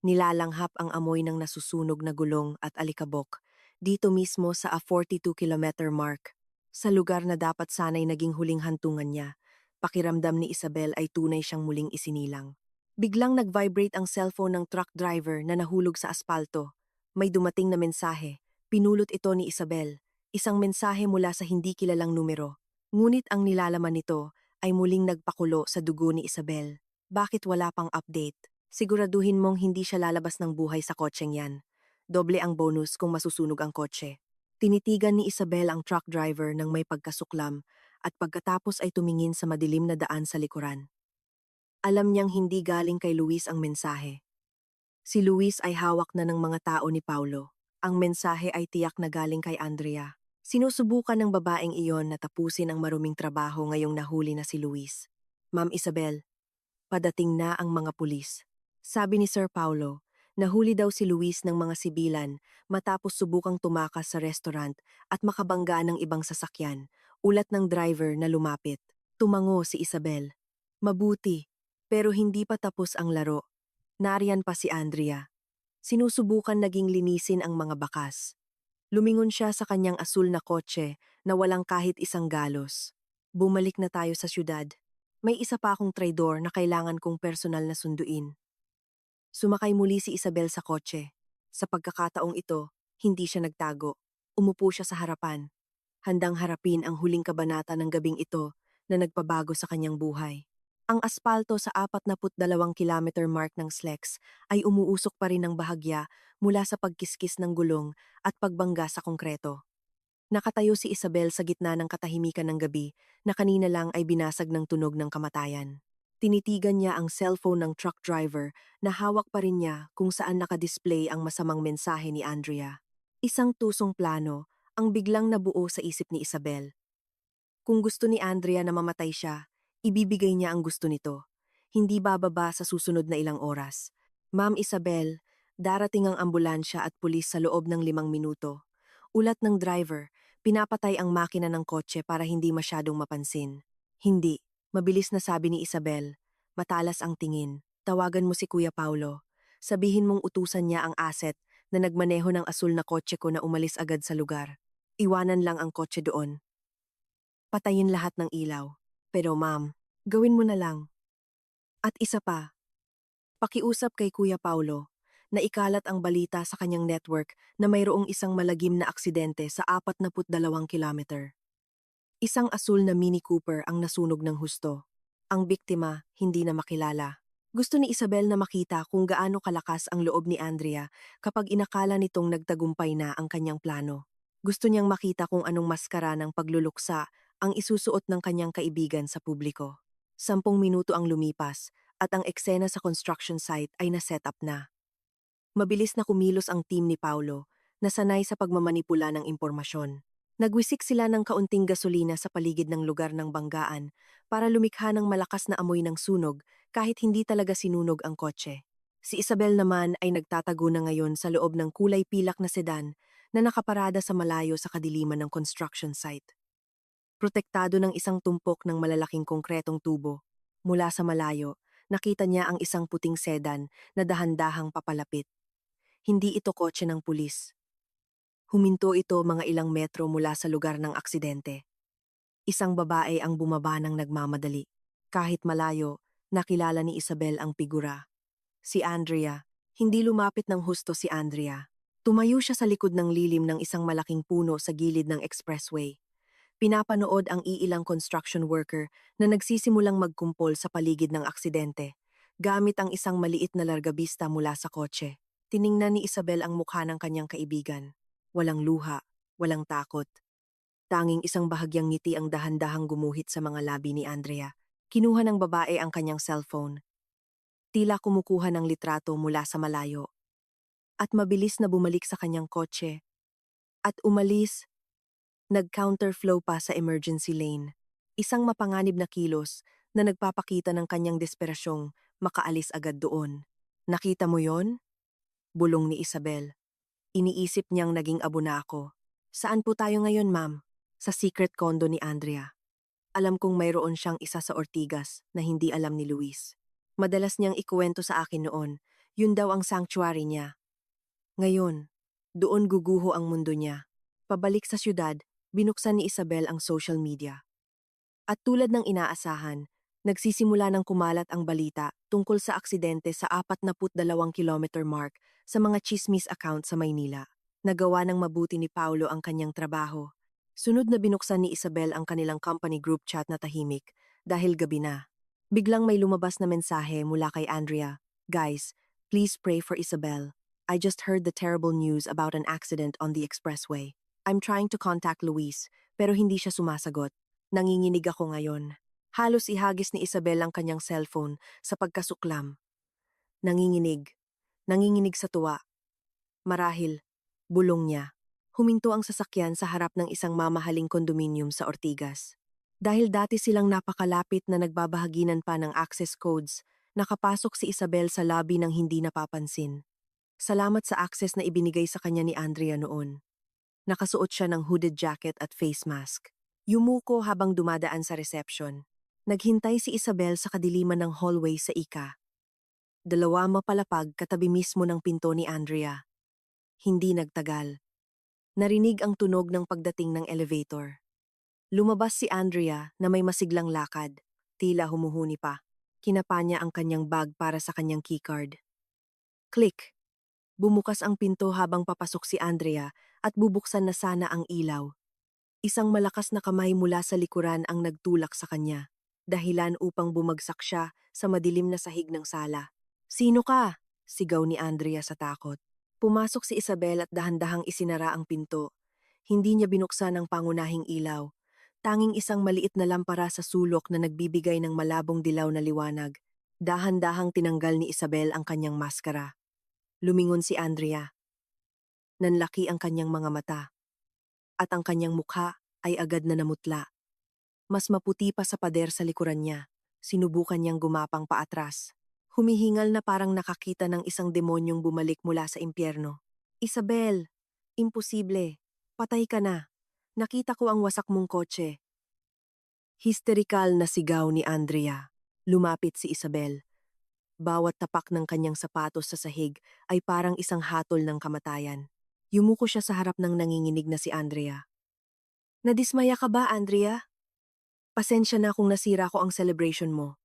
Nilalanghap ang amoy ng nasusunog na gulong at alikabok dito mismo sa a 42-kilometer mark. Sa lugar na dapat sanay naging huling hantungan niya, pakiramdam ni Isabel ay tunay siyang muling isinilang. Biglang nag-vibrate ang cellphone ng truck driver na nahulog sa aspalto. May dumating na mensahe. Pinulot ito ni Isabel. Isang mensahe mula sa hindi kilalang numero. Ngunit ang nilalaman nito ay muling nagpakulo sa dugo ni Isabel. Bakit wala pang update? Siguraduhin mong hindi siya lalabas ng buhay sa kotseng yan. Doble ang bonus kung masusunog ang kotse. Tinitigan ni Isabel ang truck driver ng may pagkasuklam at pagkatapos ay tumingin sa madilim na daan sa likuran. Alam niyang hindi galing kay Luis ang mensahe. Si Luis ay hawak na ng mga tao ni Paulo. Ang mensahe ay tiyak na galing kay Andrea. Sinusubukan ng babaeng iyon na tapusin ang maruming trabaho ngayong nahuli na si Luis. Ma'am Isabel, padating na ang mga pulis. Sabi ni Sir Paulo, nahuli daw si Luis ng mga sibilan matapos subukang tumakas sa restaurant at makabangga ng ibang sasakyan, ulat ng driver na lumapit. Tumango si Isabel. Mabuti, pero hindi pa tapos ang laro. Nariyan pa si Andrea. Sinusubukan naging linisin ang mga bakas. Lumingon siya sa kanyang asul na kotse na walang kahit isang galos. Bumalik na tayo sa syudad. May isa pa akong traidor na kailangan kong personal na sunduin. Sumakay muli si Isabel sa kotse. Sa pagkakataong ito, hindi siya nagtago. Umupo siya sa harapan. Handang harapin ang huling kabanata ng gabing ito na nagpabago sa kanyang buhay. Ang aspalto sa 42-kilometer mark ng SLEX ay umuusok pa rin ng bahagya mula sa pagkiskis ng gulong at pagbangga sa konkreto. Nakatayo si Isabel sa gitna ng katahimikan ng gabi na kanina lang ay binasag ng tunog ng kamatayan. Tinitigan niya ang cellphone ng truck driver na hawak pa rin niya kung saan nakadisplay ang masamang mensahe ni Andrea. Isang tusong plano ang biglang nabuo sa isip ni Isabel. Kung gusto ni Andrea na mamatay siya, ibibigay niya ang gusto nito. Hindi bababa sa susunod na ilang oras. Ma'am Isabel, darating ang ambulansya at pulis sa loob ng 5 minuto. Ulat ng driver, pinapatay ang makina ng kotse para hindi masyadong mapansin. Hindi, mabilis na sabi ni Isabel. Matalas ang tingin. Tawagan mo si Kuya Paulo. Sabihin mong utusan niya ang asset na nagmaneho ng asul na kotse ko na umalis agad sa lugar. Iwanan lang ang kotse doon. Patayin lahat ng ilaw. Pero ma'am, gawin mo na lang. At isa pa, pakiusap kay Kuya Paulo na ikalat ang balita sa kanyang network na mayroong isang malagim na aksidente sa 42 kilometer. Isang asul na Mini Cooper ang nasunog ng husto. Ang biktima hindi na makilala. Gusto ni Isabel na makita kung gaano kalakas ang loob ni Andrea kapag inakala nitong nagtagumpay na ang kanyang plano. Gusto niyang makita kung anong maskara ng pagluluksa ang isusuot ng kanyang kaibigan sa publiko. 10 minuto ang lumipas at ang eksena sa construction site ay na-set up na. Mabilis na kumilos ang team ni Paulo na sanay sa pagmamanipula ng impormasyon. Nagwisik sila ng kaunting gasolina sa paligid ng lugar ng banggaan para lumikha ng malakas na amoy ng sunog kahit hindi talaga sinunog ang kotse. Si Isabel naman ay nagtatago na ngayon sa loob ng kulay pilak na sedan na nakaparada sa malayo sa kadiliman ng construction site. Protektado ng isang tumpok ng malalaking konkretong tubo. Mula sa malayo, nakita niya ang isang puting sedan na dahan-dahang papalapit. Hindi ito kotse ng pulis. Huminto ito mga ilang metro mula sa lugar ng aksidente. Isang babae ang bumaba ng nagmamadali. Kahit malayo, nakilala ni Isabel ang figura. Si Andrea. Hindi lumapit ng husto si Andrea. Tumayo siya sa likod ng lilim ng isang malaking puno sa gilid ng expressway. Pinapanood ang iilang construction worker na nagsisimulang magkumpol sa paligid ng aksidente, gamit ang isang maliit na largabista mula sa kotse. Tiningnan ni Isabel ang mukha ng kanyang kaibigan. Walang luha, walang takot. Tanging isang bahagyang ngiti ang dahan-dahang gumuhit sa mga labi ni Andrea. Kinuha ng babae ang kanyang cellphone. Tila kumukuha ng litrato mula sa malayo. At mabilis na bumalik sa kanyang kotse. At umalis, nag-counterflow pa sa emergency lane. Isang mapanganib na kilos na nagpapakita ng kanyang desperasyong makaalis agad doon. Nakita mo yon? Bulong ni Isabel. Iniisip niyang naging abo na ako. Saan po tayo ngayon, ma'am? Sa secret condo ni Andrea. Alam kong mayroon siyang isa sa Ortigas na hindi alam ni Luis. Madalas niyang ikuwento sa akin noon, yun daw ang sanctuary niya. Ngayon, doon guguho ang mundo niya. Pabalik sa syudad, binuksan ni Isabel ang social media. At tulad ng inaasahan, nagsisimula ng kumalat ang balita tungkol sa aksidente sa 42-kilometer mark sa mga chismis account sa Maynila. Nagawa ng mabuti ni Paulo ang kanyang trabaho. Sunod na binuksan ni Isabel ang kanilang company group chat na tahimik dahil gabi na. Biglang may lumabas na mensahe mula kay Andrea. Guys, please pray for Isabel. I just heard the terrible news about an accident on the expressway. I'm trying to contact Luis, pero hindi siya sumasagot. Nanginginig ako ngayon. Halos ihagis ni Isabel ang kanyang cellphone sa pagkasuklam. Nanginginig. Nanginginig sa tuwa. Marahil, bulong niya. Huminto ang sasakyan sa harap ng isang mamahaling kondominium sa Ortigas. Dahil dati silang napakalapit na nagbabahaginan pa ng access codes, nakapasok si Isabel sa lobby ng hindi napapansin. Salamat sa access na ibinigay sa kanya ni Andrea noon. Nakasuot siya ng hooded jacket at face mask. Yumuko habang dumadaan sa reception. Naghintay si Isabel sa kadiliman ng hallway sa Ika. Dalawa mapalapag katabi mismo ng pinto ni Andrea. Hindi nagtagal. Narinig ang tunog ng pagdating ng elevator. Lumabas si Andrea na may masiglang lakad. Tila humuhuni pa. Kinapa niya ang kanyang bag para sa kanyang keycard. Click! Bumukas ang pinto habang papasok si Andrea at bubuksan na sana ang ilaw. Isang malakas na kamay mula sa likuran ang nagtulak sa kanya, dahilan upang bumagsak siya sa madilim na sahig ng sala. Sino ka? Sigaw ni Andrea sa takot. Pumasok si Isabel at dahan-dahang isinara ang pinto. Hindi niya binuksan ang pangunahing ilaw. Tanging isang maliit na lampara sa sulok na nagbibigay ng malabong dilaw na liwanag. Dahan-dahang tinanggal ni Isabel ang kanyang maskara. Lumingon si Andrea. Nanlaki ang kanyang mga mata. At ang kanyang mukha ay agad na namutla. Mas maputi pa sa pader sa likuran niya. Sinubukan niyang gumapang paatras. Humihingal na parang nakakita ng isang demonyong bumalik mula sa impyerno. Isabel, imposible. Patay ka na. Nakita ko ang wasak mong kotse. Histerikal na sigaw ni Andrea. Lumapit si Isabel. Bawat tapak ng kanyang sapatos sa sahig ay parang isang hatol ng kamatayan. Yumuko siya sa harap ng nanginginig na si Andrea. Nadismaya ka ba, Andrea? Pasensya na kung nasira ko ang celebration mo.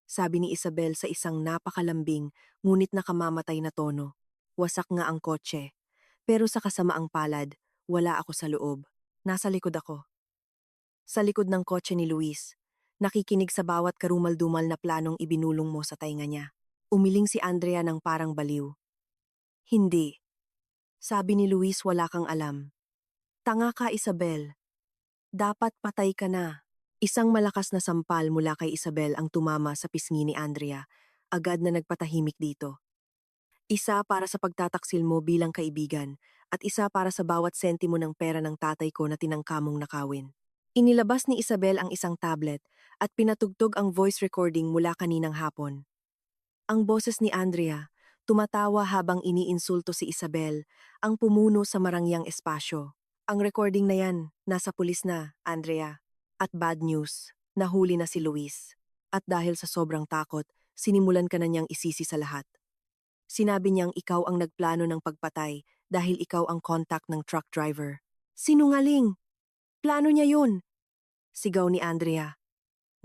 Sabi ni Isabel sa isang napakalambing ngunit nakamamatay na tono. Wasak nga ang kotse. Pero sa kasamaang palad, wala ako sa loob. Nasa likod ako. Sa likod ng kotse ni Luis. Nakikinig sa bawat karumal-dumal na planong ibinulong mo sa tainga niya. Umiling si Andrea ng parang baliw. Hindi. Sabi ni Luis, wala kang alam. Tanga ka, Isabel. Dapat patay ka na. Isang malakas na sampal mula kay Isabel ang tumama sa pisngi ni Andrea, agad na nagpatahimik dito. Isa para sa pagtataksil mo bilang kaibigan, at isa para sa bawat sentimo ng pera ng tatay ko na tinangkamong nakawin. Inilabas ni Isabel ang isang tablet at pinatugtog ang voice recording mula kaninang hapon. Ang boses ni Andrea, tumatawa habang iniinsulto si Isabel, ang pumuno sa marangyang espasyo. Ang recording na yan, nasa pulis na, Andrea. At bad news, nahuli na si Luis. At dahil sa sobrang takot, sinimulan ka na niyang isisi sa lahat. Sinabi niyang ikaw ang nagplano ng pagpatay dahil ikaw ang contact ng truck driver. Sinungaling! Plano niya yun! Sigaw ni Andrea.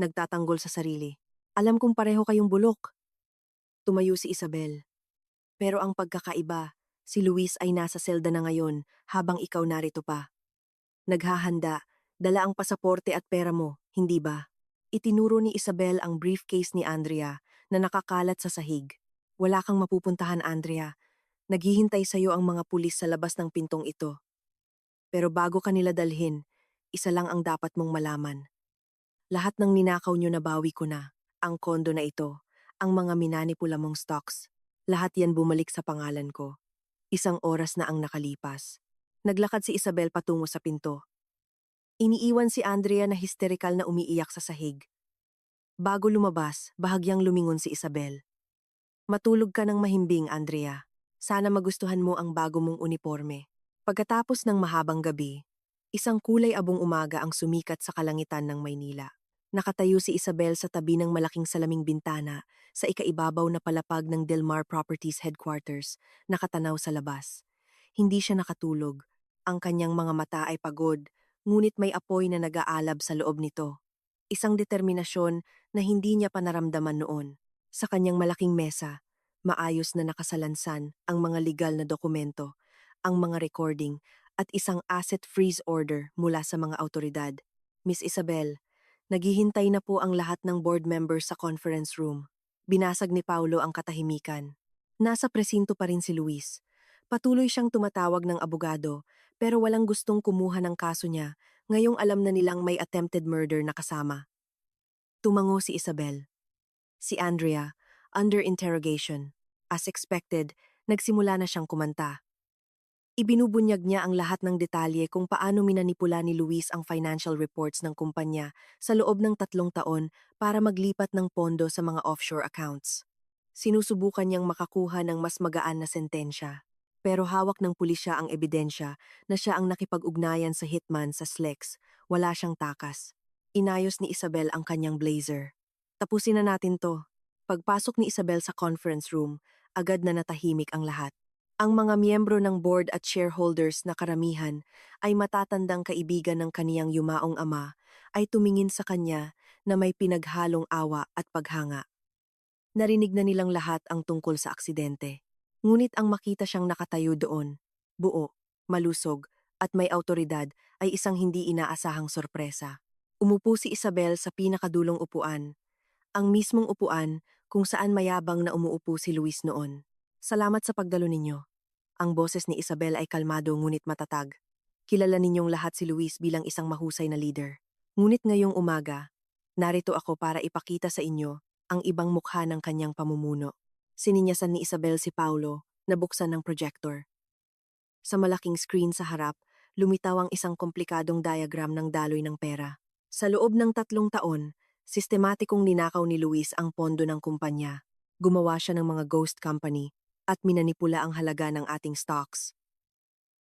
Nagtatanggol sa sarili. Alam kong pareho kayong bulok. Tumayo si Isabel. Pero ang pagkakaiba, si Luis ay nasa selda na ngayon habang ikaw narito pa. Naghahanda, dala ang pasaporte at pera mo, hindi ba? Itinuro ni Isabel ang briefcase ni Andrea na nakakalat sa sahig. Wala kang mapupuntahan, Andrea. Naghihintay sa'yo ang mga pulis sa labas ng pintong ito. Pero bago ka nila dalhin, isa lang ang dapat mong malaman. Lahat ng ninakaw nyo nabawi ko na. Ang kondo na ito, ang mga minanipula mong stocks. Lahat yan bumalik sa pangalan ko. Isang oras na ang nakalipas. Naglakad si Isabel patungo sa pinto. Iniiwan si Andrea na histerikal na umiiyak sa sahig. Bago lumabas, bahagyang lumingon si Isabel. Matulog ka ng mahimbing, Andrea. Sana magustuhan mo ang bago mong uniforme. Pagkatapos ng mahabang gabi, isang kulay abong umaga ang sumikat sa kalangitan ng Maynila. Nakatayo si Isabel sa tabi ng malaking salaming bintana sa ikaibabaw na palapag ng Delmar Properties Headquarters, nakatanaw sa labas. Hindi siya nakatulog. Ang kanyang mga mata ay pagod, ngunit may apoy na nag-aalab sa loob nito. Isang determinasyon na hindi niya pa naramdaman noon. Sa kanyang malaking mesa, maayos na nakasalansan ang mga legal na dokumento, ang mga recording, at isang asset freeze order mula sa mga autoridad. Miss Isabel, naghihintay na po ang lahat ng board members sa conference room. Binasag ni Paulo ang katahimikan. Nasa presinto pa rin si Luis. Patuloy siyang tumatawag ng abogado, pero walang gustong kumuha ng kaso niya, ngayong alam na nilang may attempted murder na kasama. Tumango si Isabel. Si Andrea, under interrogation. As expected, nagsimula na siyang kumanta. Ibinubunyag niya ang lahat ng detalye kung paano minanipula ni Luis ang financial reports ng kumpanya sa loob ng 3 taon para maglipat ng pondo sa mga offshore accounts. Sinusubukan niyang makakuha ng mas magaan na sentensya. Pero hawak ng pulisya ang ebidensya na siya ang nakipag-ugnayan sa hitman sa SLEX. Wala siyang takas. Inayos ni Isabel ang kanyang blazer. Tapusin na natin to. Pagpasok ni Isabel sa conference room, agad na natahimik ang lahat. Ang mga miyembro ng board at shareholders na karamihan ay matatandang kaibigan ng kaniyang yumaong ama ay tumingin sa kanya na may pinaghalong awa at paghanga. Narinig na nilang lahat ang tungkol sa aksidente. Ngunit ang makita siyang nakatayo doon, buo, malusog, at may autoridad ay isang hindi inaasahang sorpresa. Umupo si Isabel sa pinakadulong upuan, ang mismong upuan kung saan mayabang na umuupo si Luis noon. Salamat sa pagdalo ninyo. Ang boses ni Isabel ay kalmado ngunit matatag. Kilala ninyong lahat si Luis bilang isang mahusay na leader. Ngunit ngayong umaga, narito ako para ipakita sa inyo ang ibang mukha ng kanyang pamumuno. Sininyasan ni Isabel si Paulo na buksan ng projector. Sa malaking screen sa harap, lumitaw ang isang komplikadong diagram ng daloy ng pera. Sa loob ng 3 taon, sistematikong ninakaw ni Luis ang pondo ng kumpanya. Gumawa siya ng mga ghost company at minanipula ang halaga ng ating stocks.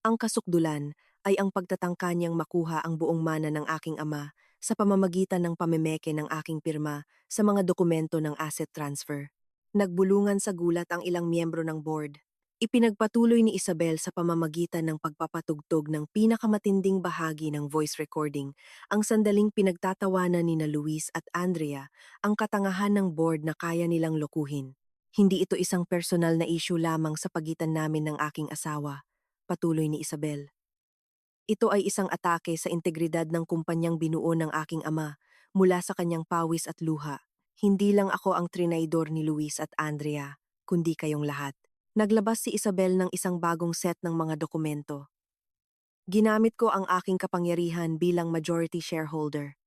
Ang kasukdulan ay ang pagtatangka niyang makuha ang buong mana ng aking ama sa pamamagitan ng pamemeke ng aking pirma sa mga dokumento ng asset transfer. Nagbulungan sa gulat ang ilang miyembro ng board. Ipinagpatuloy ni Isabel sa pamamagitan ng pagpapatugtog ng pinakamatinding bahagi ng voice recording ang sandaling pinagtatawanan ni na Luis at Andrea ang katangahan ng board na kaya nilang lokohin. Hindi ito isang personal na issue lamang sa pagitan namin ng aking asawa, patuloy ni Isabel. Ito ay isang atake sa integridad ng kumpanyang binuo ng aking ama mula sa kanyang pawis at luha. Hindi lang ako ang trinaydor ni Luis at Andrea, kundi kayong lahat. Naglabas si Isabel ng isang bagong set ng mga dokumento. Ginamit ko ang aking kapangyarihan bilang majority shareholder.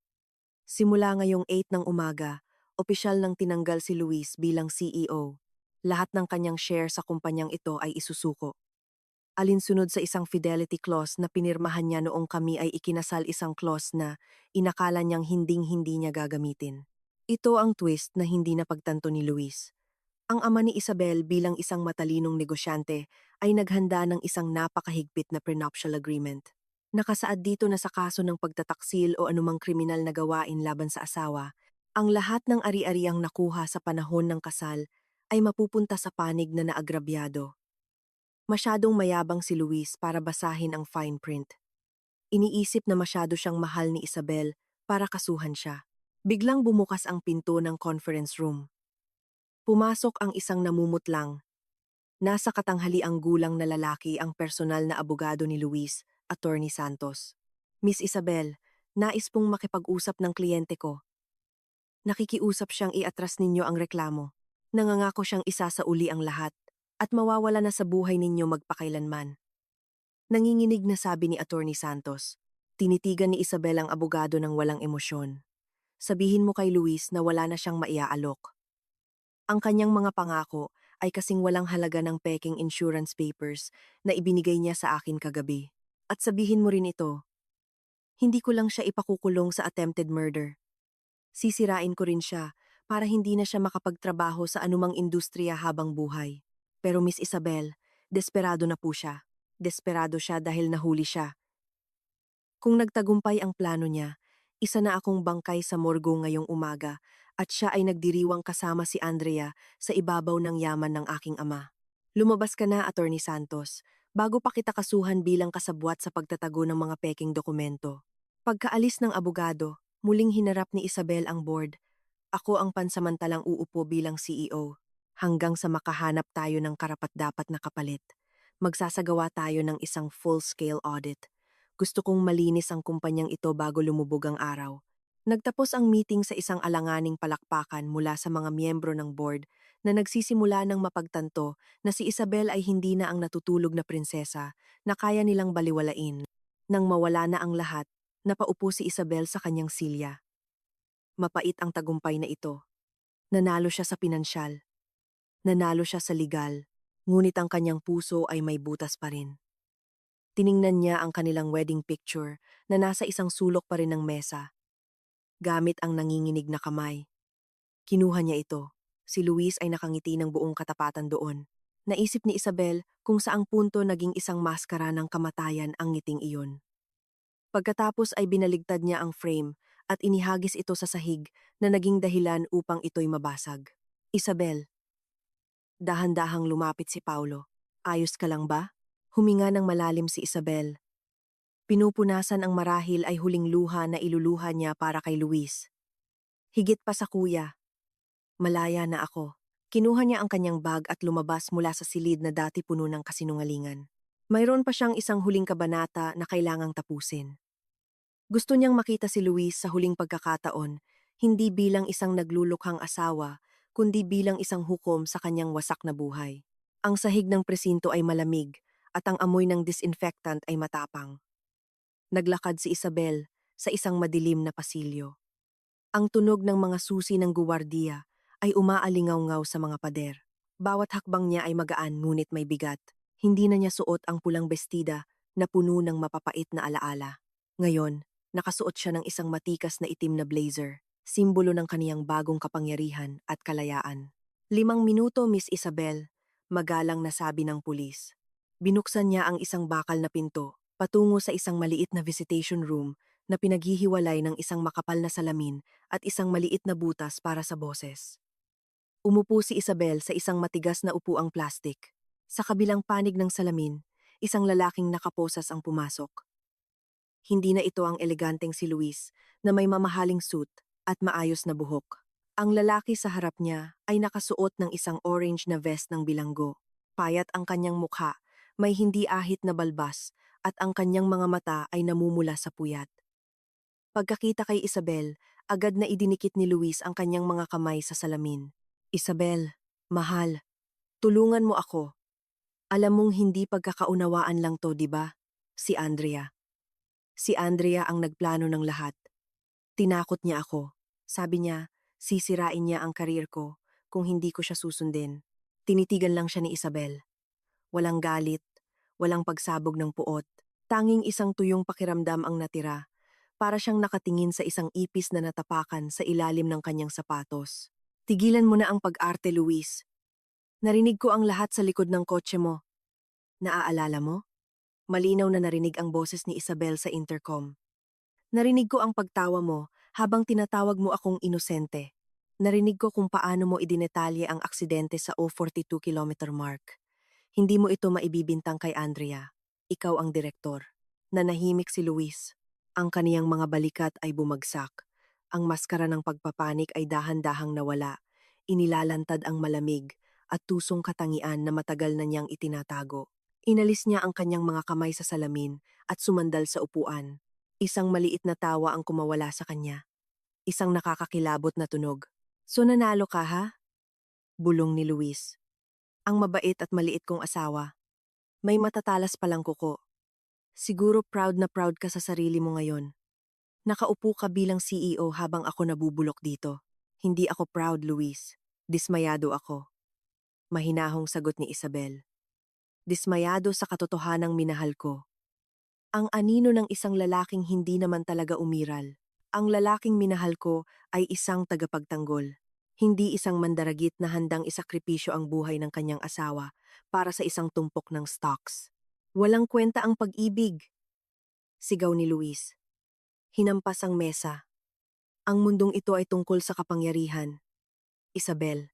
Simula ngayong 8 ng umaga, opisyal nang tinanggal si Luis bilang CEO. Lahat ng kanyang share sa kumpanyang ito ay isusuko. Alinsunod sa isang fidelity clause na pinirmahan niya noong kami ay ikinasal, isang clause na inakala niyang hinding-hindi niya gagamitin. Ito ang twist na hindi napagtanto ni Luis. Ang ama ni Isabel bilang isang matalinong negosyante ay naghanda ng isang napakahigpit na prenuptial agreement. Nakasaad dito na sa kaso ng pagtataksil o anumang kriminal na gawain laban sa asawa, ang lahat ng ari-ariang nakuha sa panahon ng kasal ay mapupunta sa panig na naagrabyado. Masyadong mayabang si Luis para basahin ang fine print. Iniisip na masyado siyang mahal ni Isabel para kasuhan siya. Biglang bumukas ang pinto ng conference room. Pumasok ang isang namumutlang. Nasa katanghaliang gulang na lalaki ang personal na abogado ni Luis, Attorney Santos. Miss Isabel, nais pong makipag-usap ng kliyente ko. Nakikiusap siyang iatras ninyo ang reklamo. Nangangako siyang isasauli ang lahat at mawawala na sa buhay ninyo magpakailanman. Nanginginig na sabi ni Attorney Santos. Tinitigan ni Isabel ang abogado ng walang emosyon. Sabihin mo kay Luis na wala na siyang maiaalok. Ang kanyang mga pangako ay kasing walang halaga ng peking insurance papers na ibinigay niya sa akin kagabi. At sabihin mo rin ito, hindi ko lang siya ipakukulong sa attempted murder. Sisirain ko rin siya para hindi na siya makapagtrabaho sa anumang industriya habang buhay. Pero Miss Isabel, desperado na po siya. Desperado siya dahil nahuli siya. Kung nagtagumpay ang plano niya, isa na akong bangkay sa morgo ngayong umaga at siya ay nagdiriwang kasama si Andrea sa ibabaw ng yaman ng aking ama. Lumabas ka na, Attorney Santos, bago pa kita kasuhan bilang kasabwat sa pagtatago ng mga peking dokumento. Pagkaalis ng abogado, muling hinarap ni Isabel ang board. Ako ang pansamantalang uupo bilang CEO. Hanggang sa makahanap tayo ng karapat-dapat na kapalit. Magsasagawa tayo ng isang full-scale audit. Gusto kong malinis ang kumpanyang ito bago lumubog ang araw. Nagtapos ang meeting sa isang alanganing palakpakan mula sa mga miyembro ng board na nagsisimula ng mapagtanto na si Isabel ay hindi na ang natutulog na prinsesa na kaya nilang baliwalain. Nang mawala na ang lahat, napaupo si Isabel sa kanyang silya. Mapait ang tagumpay na ito. Nanalo siya sa pinansyal. Nanalo siya sa legal. Ngunit ang kanyang puso ay may butas pa rin. Tiningnan niya ang kanilang wedding picture na nasa isang sulok pa rin ng mesa. Gamit ang nanginginig na kamay. Kinuha niya ito. Si Luis ay nakangiti ng buong katapatan doon. Naisip ni Isabel kung saang punto naging isang maskara ng kamatayan ang ngiting iyon. Pagkatapos ay binaligtad niya ang frame at inihagis ito sa sahig na naging dahilan upang ito'y mabasag. Isabel. Dahan-dahang lumapit si Paulo. Ayos ka lang ba? Huminga ng malalim si Isabel. Pinupunasan ang marahil ay huling luha na iluluha niya para kay Luis. Higit pa sa kuya. Malaya na ako. Kinuha niya ang kanyang bag at lumabas mula sa silid na dati puno ng kasinungalingan. Mayroon pa siyang isang huling kabanata na kailangang tapusin. Gusto niyang makita si Luis sa huling pagkakataon, hindi bilang isang naglulukhang asawa, kundi bilang isang hukom sa kanyang wasak na buhay. Ang sahig ng presinto ay malamig, at ang amoy ng disinfectant ay matapang. Naglakad si Isabel sa isang madilim na pasilyo. Ang tunog ng mga susi ng guwardiya ay umaalingaw-ngaw sa mga pader. Bawat hakbang niya ay magaan ngunit may bigat. Hindi na niya suot ang pulang bestida na puno ng mapapait na alaala. Ngayon, nakasuot siya ng isang matikas na itim na blazer, simbolo ng kaniyang bagong kapangyarihan at kalayaan. 5 minuto, Miss Isabel, magalang na sabi ng pulis. Binuksan niya ang isang bakal na pinto, patungo sa isang maliit na visitation room na pinaghihiwalay ng isang makapal na salamin at isang maliit na butas para sa boses. Umupo si Isabel sa isang matigas na upuang plastik. Sa kabilang panig ng salamin, isang lalaking nakaposas ang pumasok. Hindi na ito ang eleganteng si Luis na may mamahaling suit at maayos na buhok. Ang lalaki sa harap niya ay nakasuot ng isang orange na vest ng bilanggo. Payat ang kanyang mukha, may hindi ahit na balbas at ang kanyang mga mata ay namumula sa puyat. Pagkakita kay Isabel, agad na idinikit ni Luis ang kanyang mga kamay sa salamin. Isabel, mahal, tulungan mo ako. Alam mong hindi pagkakaunawaan lang to, di ba? Si Andrea. Si Andrea ang nagplano ng lahat. Tinakot niya ako. Sabi niya, sisirain niya ang karir ko kung hindi ko siya susundin. Tinitigan lang siya ni Isabel. Walang galit, walang pagsabog ng puot. Tanging isang tuyong pakiramdam ang natira. Para siyang nakatingin sa isang ipis na natapakan sa ilalim ng kanyang sapatos. Tigilan mo na ang pag-arte, Luis. Narinig ko ang lahat sa likod ng kotse mo. Naaalala mo? Malinaw na narinig ang boses ni Isabel sa intercom. Narinig ko ang pagtawa mo habang tinatawag mo akong inosente. Narinig ko kung paano mo idinetalye ang aksidente sa 042 kilometer mark. Hindi mo ito maibibintang kay Andrea. Ikaw ang direktor. Nanahimik si Luis. Ang kaniyang mga balikat ay bumagsak. Ang maskara ng pagpapanik ay dahan-dahang nawala. Inilalantad ang malamig at tusong katangian na matagal na niyang itinatago. Inalis niya ang kanyang mga kamay sa salamin at sumandal sa upuan. Isang maliit na tawa ang kumawala sa kanya. Isang nakakakilabot na tunog. So nanalo ka ha? Bulong ni Luis. Ang mabait at maliit kong asawa. May matatalas palang kuko. Siguro proud na proud ka sa sarili mo ngayon. Nakaupo ka bilang CEO habang ako nabubulok dito. Hindi ako proud, Luis. Dismayado ako. Mahinahong sagot ni Isabel. Dismayado sa katotohanang minahal ko. Ang anino ng isang lalaking hindi naman talaga umiral. Ang lalaking minahal ko ay isang tagapagtanggol. Hindi isang mandaragit na handang isakripisyo ang buhay ng kanyang asawa para sa isang tumpok ng stocks. Walang kwenta ang pag-ibig, sigaw ni Luis. Hinampas ang mesa. Ang mundong ito ay tungkol sa kapangyarihan. Isabel,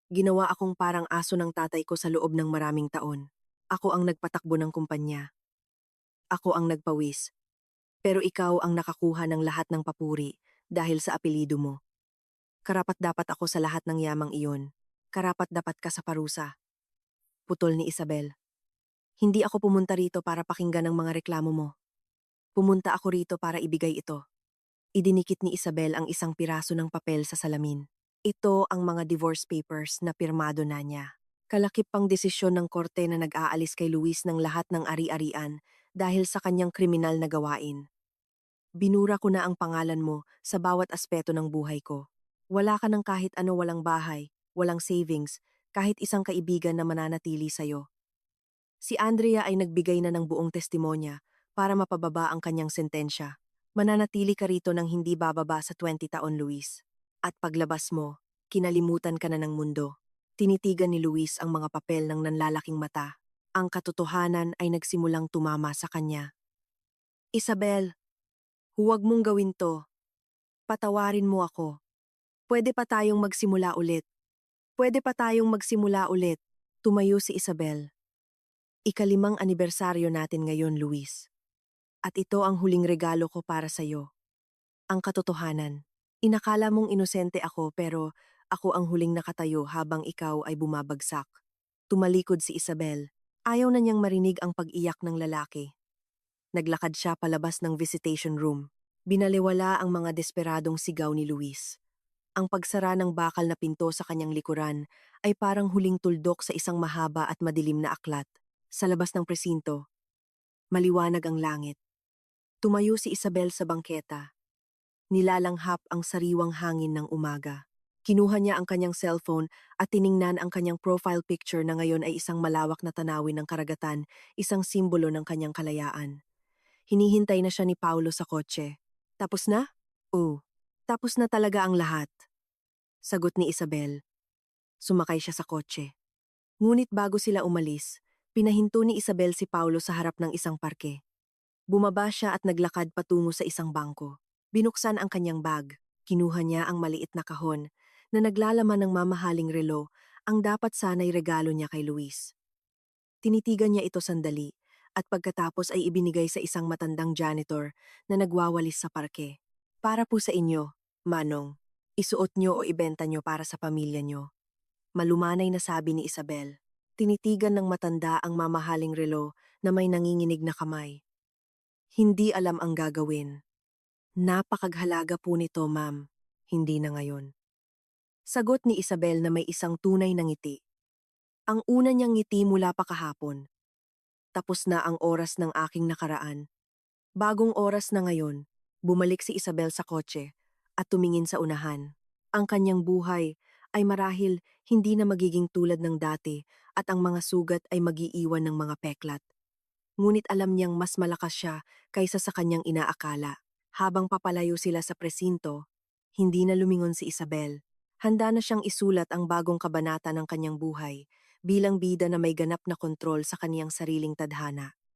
ginawa akong parang aso ng tatay ko sa loob ng maraming taon. Ako ang nagpatakbo ng kumpanya. Ako ang nagpawis. Pero ikaw ang nakakuha ng lahat ng papuri dahil sa apelido mo. Karapat-dapat ako sa lahat ng yamang iyon. Karapat-dapat ka sa parusa. Putol ni Isabel. Hindi ako pumunta rito para pakinggan ang mga reklamo mo. Pumunta ako rito para ibigay ito. Idinikit ni Isabel ang isang piraso ng papel sa salamin. Ito ang mga divorce papers na pirmado na niya. Kalakip pang desisyon ng korte na nag-aalis kay Luis ng lahat ng ari-arian dahil sa kanyang kriminal na gawain. Binura ko na ang pangalan mo sa bawat aspeto ng buhay ko. Wala ka ng kahit ano, walang bahay, walang savings, kahit isang kaibigan na mananatili sa'yo. Si Andrea ay nagbigay na ng buong testimonya para mapababa ang kanyang sentensya. Mananatili ka rito ng hindi bababa sa 20 taon, Luis. At paglabas mo, kinalimutan ka na ng mundo. Tinitigan ni Luis ang mga papel ng nanlalaking mata. Ang katotohanan ay nagsimulang tumama sa kanya. Isabel, huwag mong gawin to. Patawarin mo ako. Pwede pa tayong magsimula ulit. Pwede pa tayong magsimula ulit. Tumayo si Isabel. Ika-5 anibersaryo natin ngayon, Luis. At ito ang huling regalo ko para sa'yo. Ang katotohanan. Inakala mong inosente ako pero ako ang huling nakatayo habang ikaw ay bumabagsak. Tumalikod si Isabel. Ayaw na niyang marinig ang pag-iyak ng lalaki. Naglakad siya palabas ng visitation room. Binaliwala ang mga desperadong sigaw ni Luis. Ang pagsara ng bakal na pinto sa kanyang likuran ay parang huling tuldok sa isang mahaba at madilim na aklat. Sa labas ng presinto, maliwanag ang langit. Tumayo si Isabel sa bangketa. Nilalanghap ang sariwang hangin ng umaga. Kinuha niya ang kanyang cellphone at tiningnan ang kanyang profile picture na ngayon ay isang malawak na tanawin ng karagatan, isang simbolo ng kanyang kalayaan. Hinihintay na siya ni Paulo sa kotse. Tapos na? Oo. Tapos na talaga ang lahat. Sagot ni Isabel. Sumakay siya sa kotse. Ngunit bago sila umalis, pinahinto ni Isabel si Paulo sa harap ng isang parke. Bumaba siya at naglakad patungo sa isang bangko. Binuksan ang kanyang bag. Kinuha niya ang maliit na kahon na naglalaman ng mamahaling relo, ang dapat sana'y regalo niya kay Luis. Tinitigan niya ito sandali at pagkatapos ay ibinigay sa isang matandang janitor na nagwawalis sa parke. Para po sa inyo, Manong. Isuot niyo o ibenta niyo para sa pamilya niyo. Malumanay na sabi ni Isabel. Tinitigan ng matanda ang mamahaling relo na may nanginginig na kamay. Hindi alam ang gagawin. Napakaghalaga po nito, ma'am. Hindi na ngayon. Sagot ni Isabel na may isang tunay na ngiti. Ang una niyang ngiti mula pa kahapon. Tapos na ang oras ng aking nakaraan. Bagong oras na ngayon, bumalik si Isabel sa kotse at tumingin sa unahan. Ang kanyang buhay ay marahil hindi na magiging tulad ng dati at ang mga sugat ay mag-iiwan ng mga peklat. Ngunit alam niyang mas malakas siya kaysa sa kanyang inaakala. Habang papalayo sila sa presinto, hindi na lumingon si Isabel. Handa na siyang isulat ang bagong kabanata ng kanyang buhay bilang bida na may ganap na kontrol sa kaniyang sariling tadhana.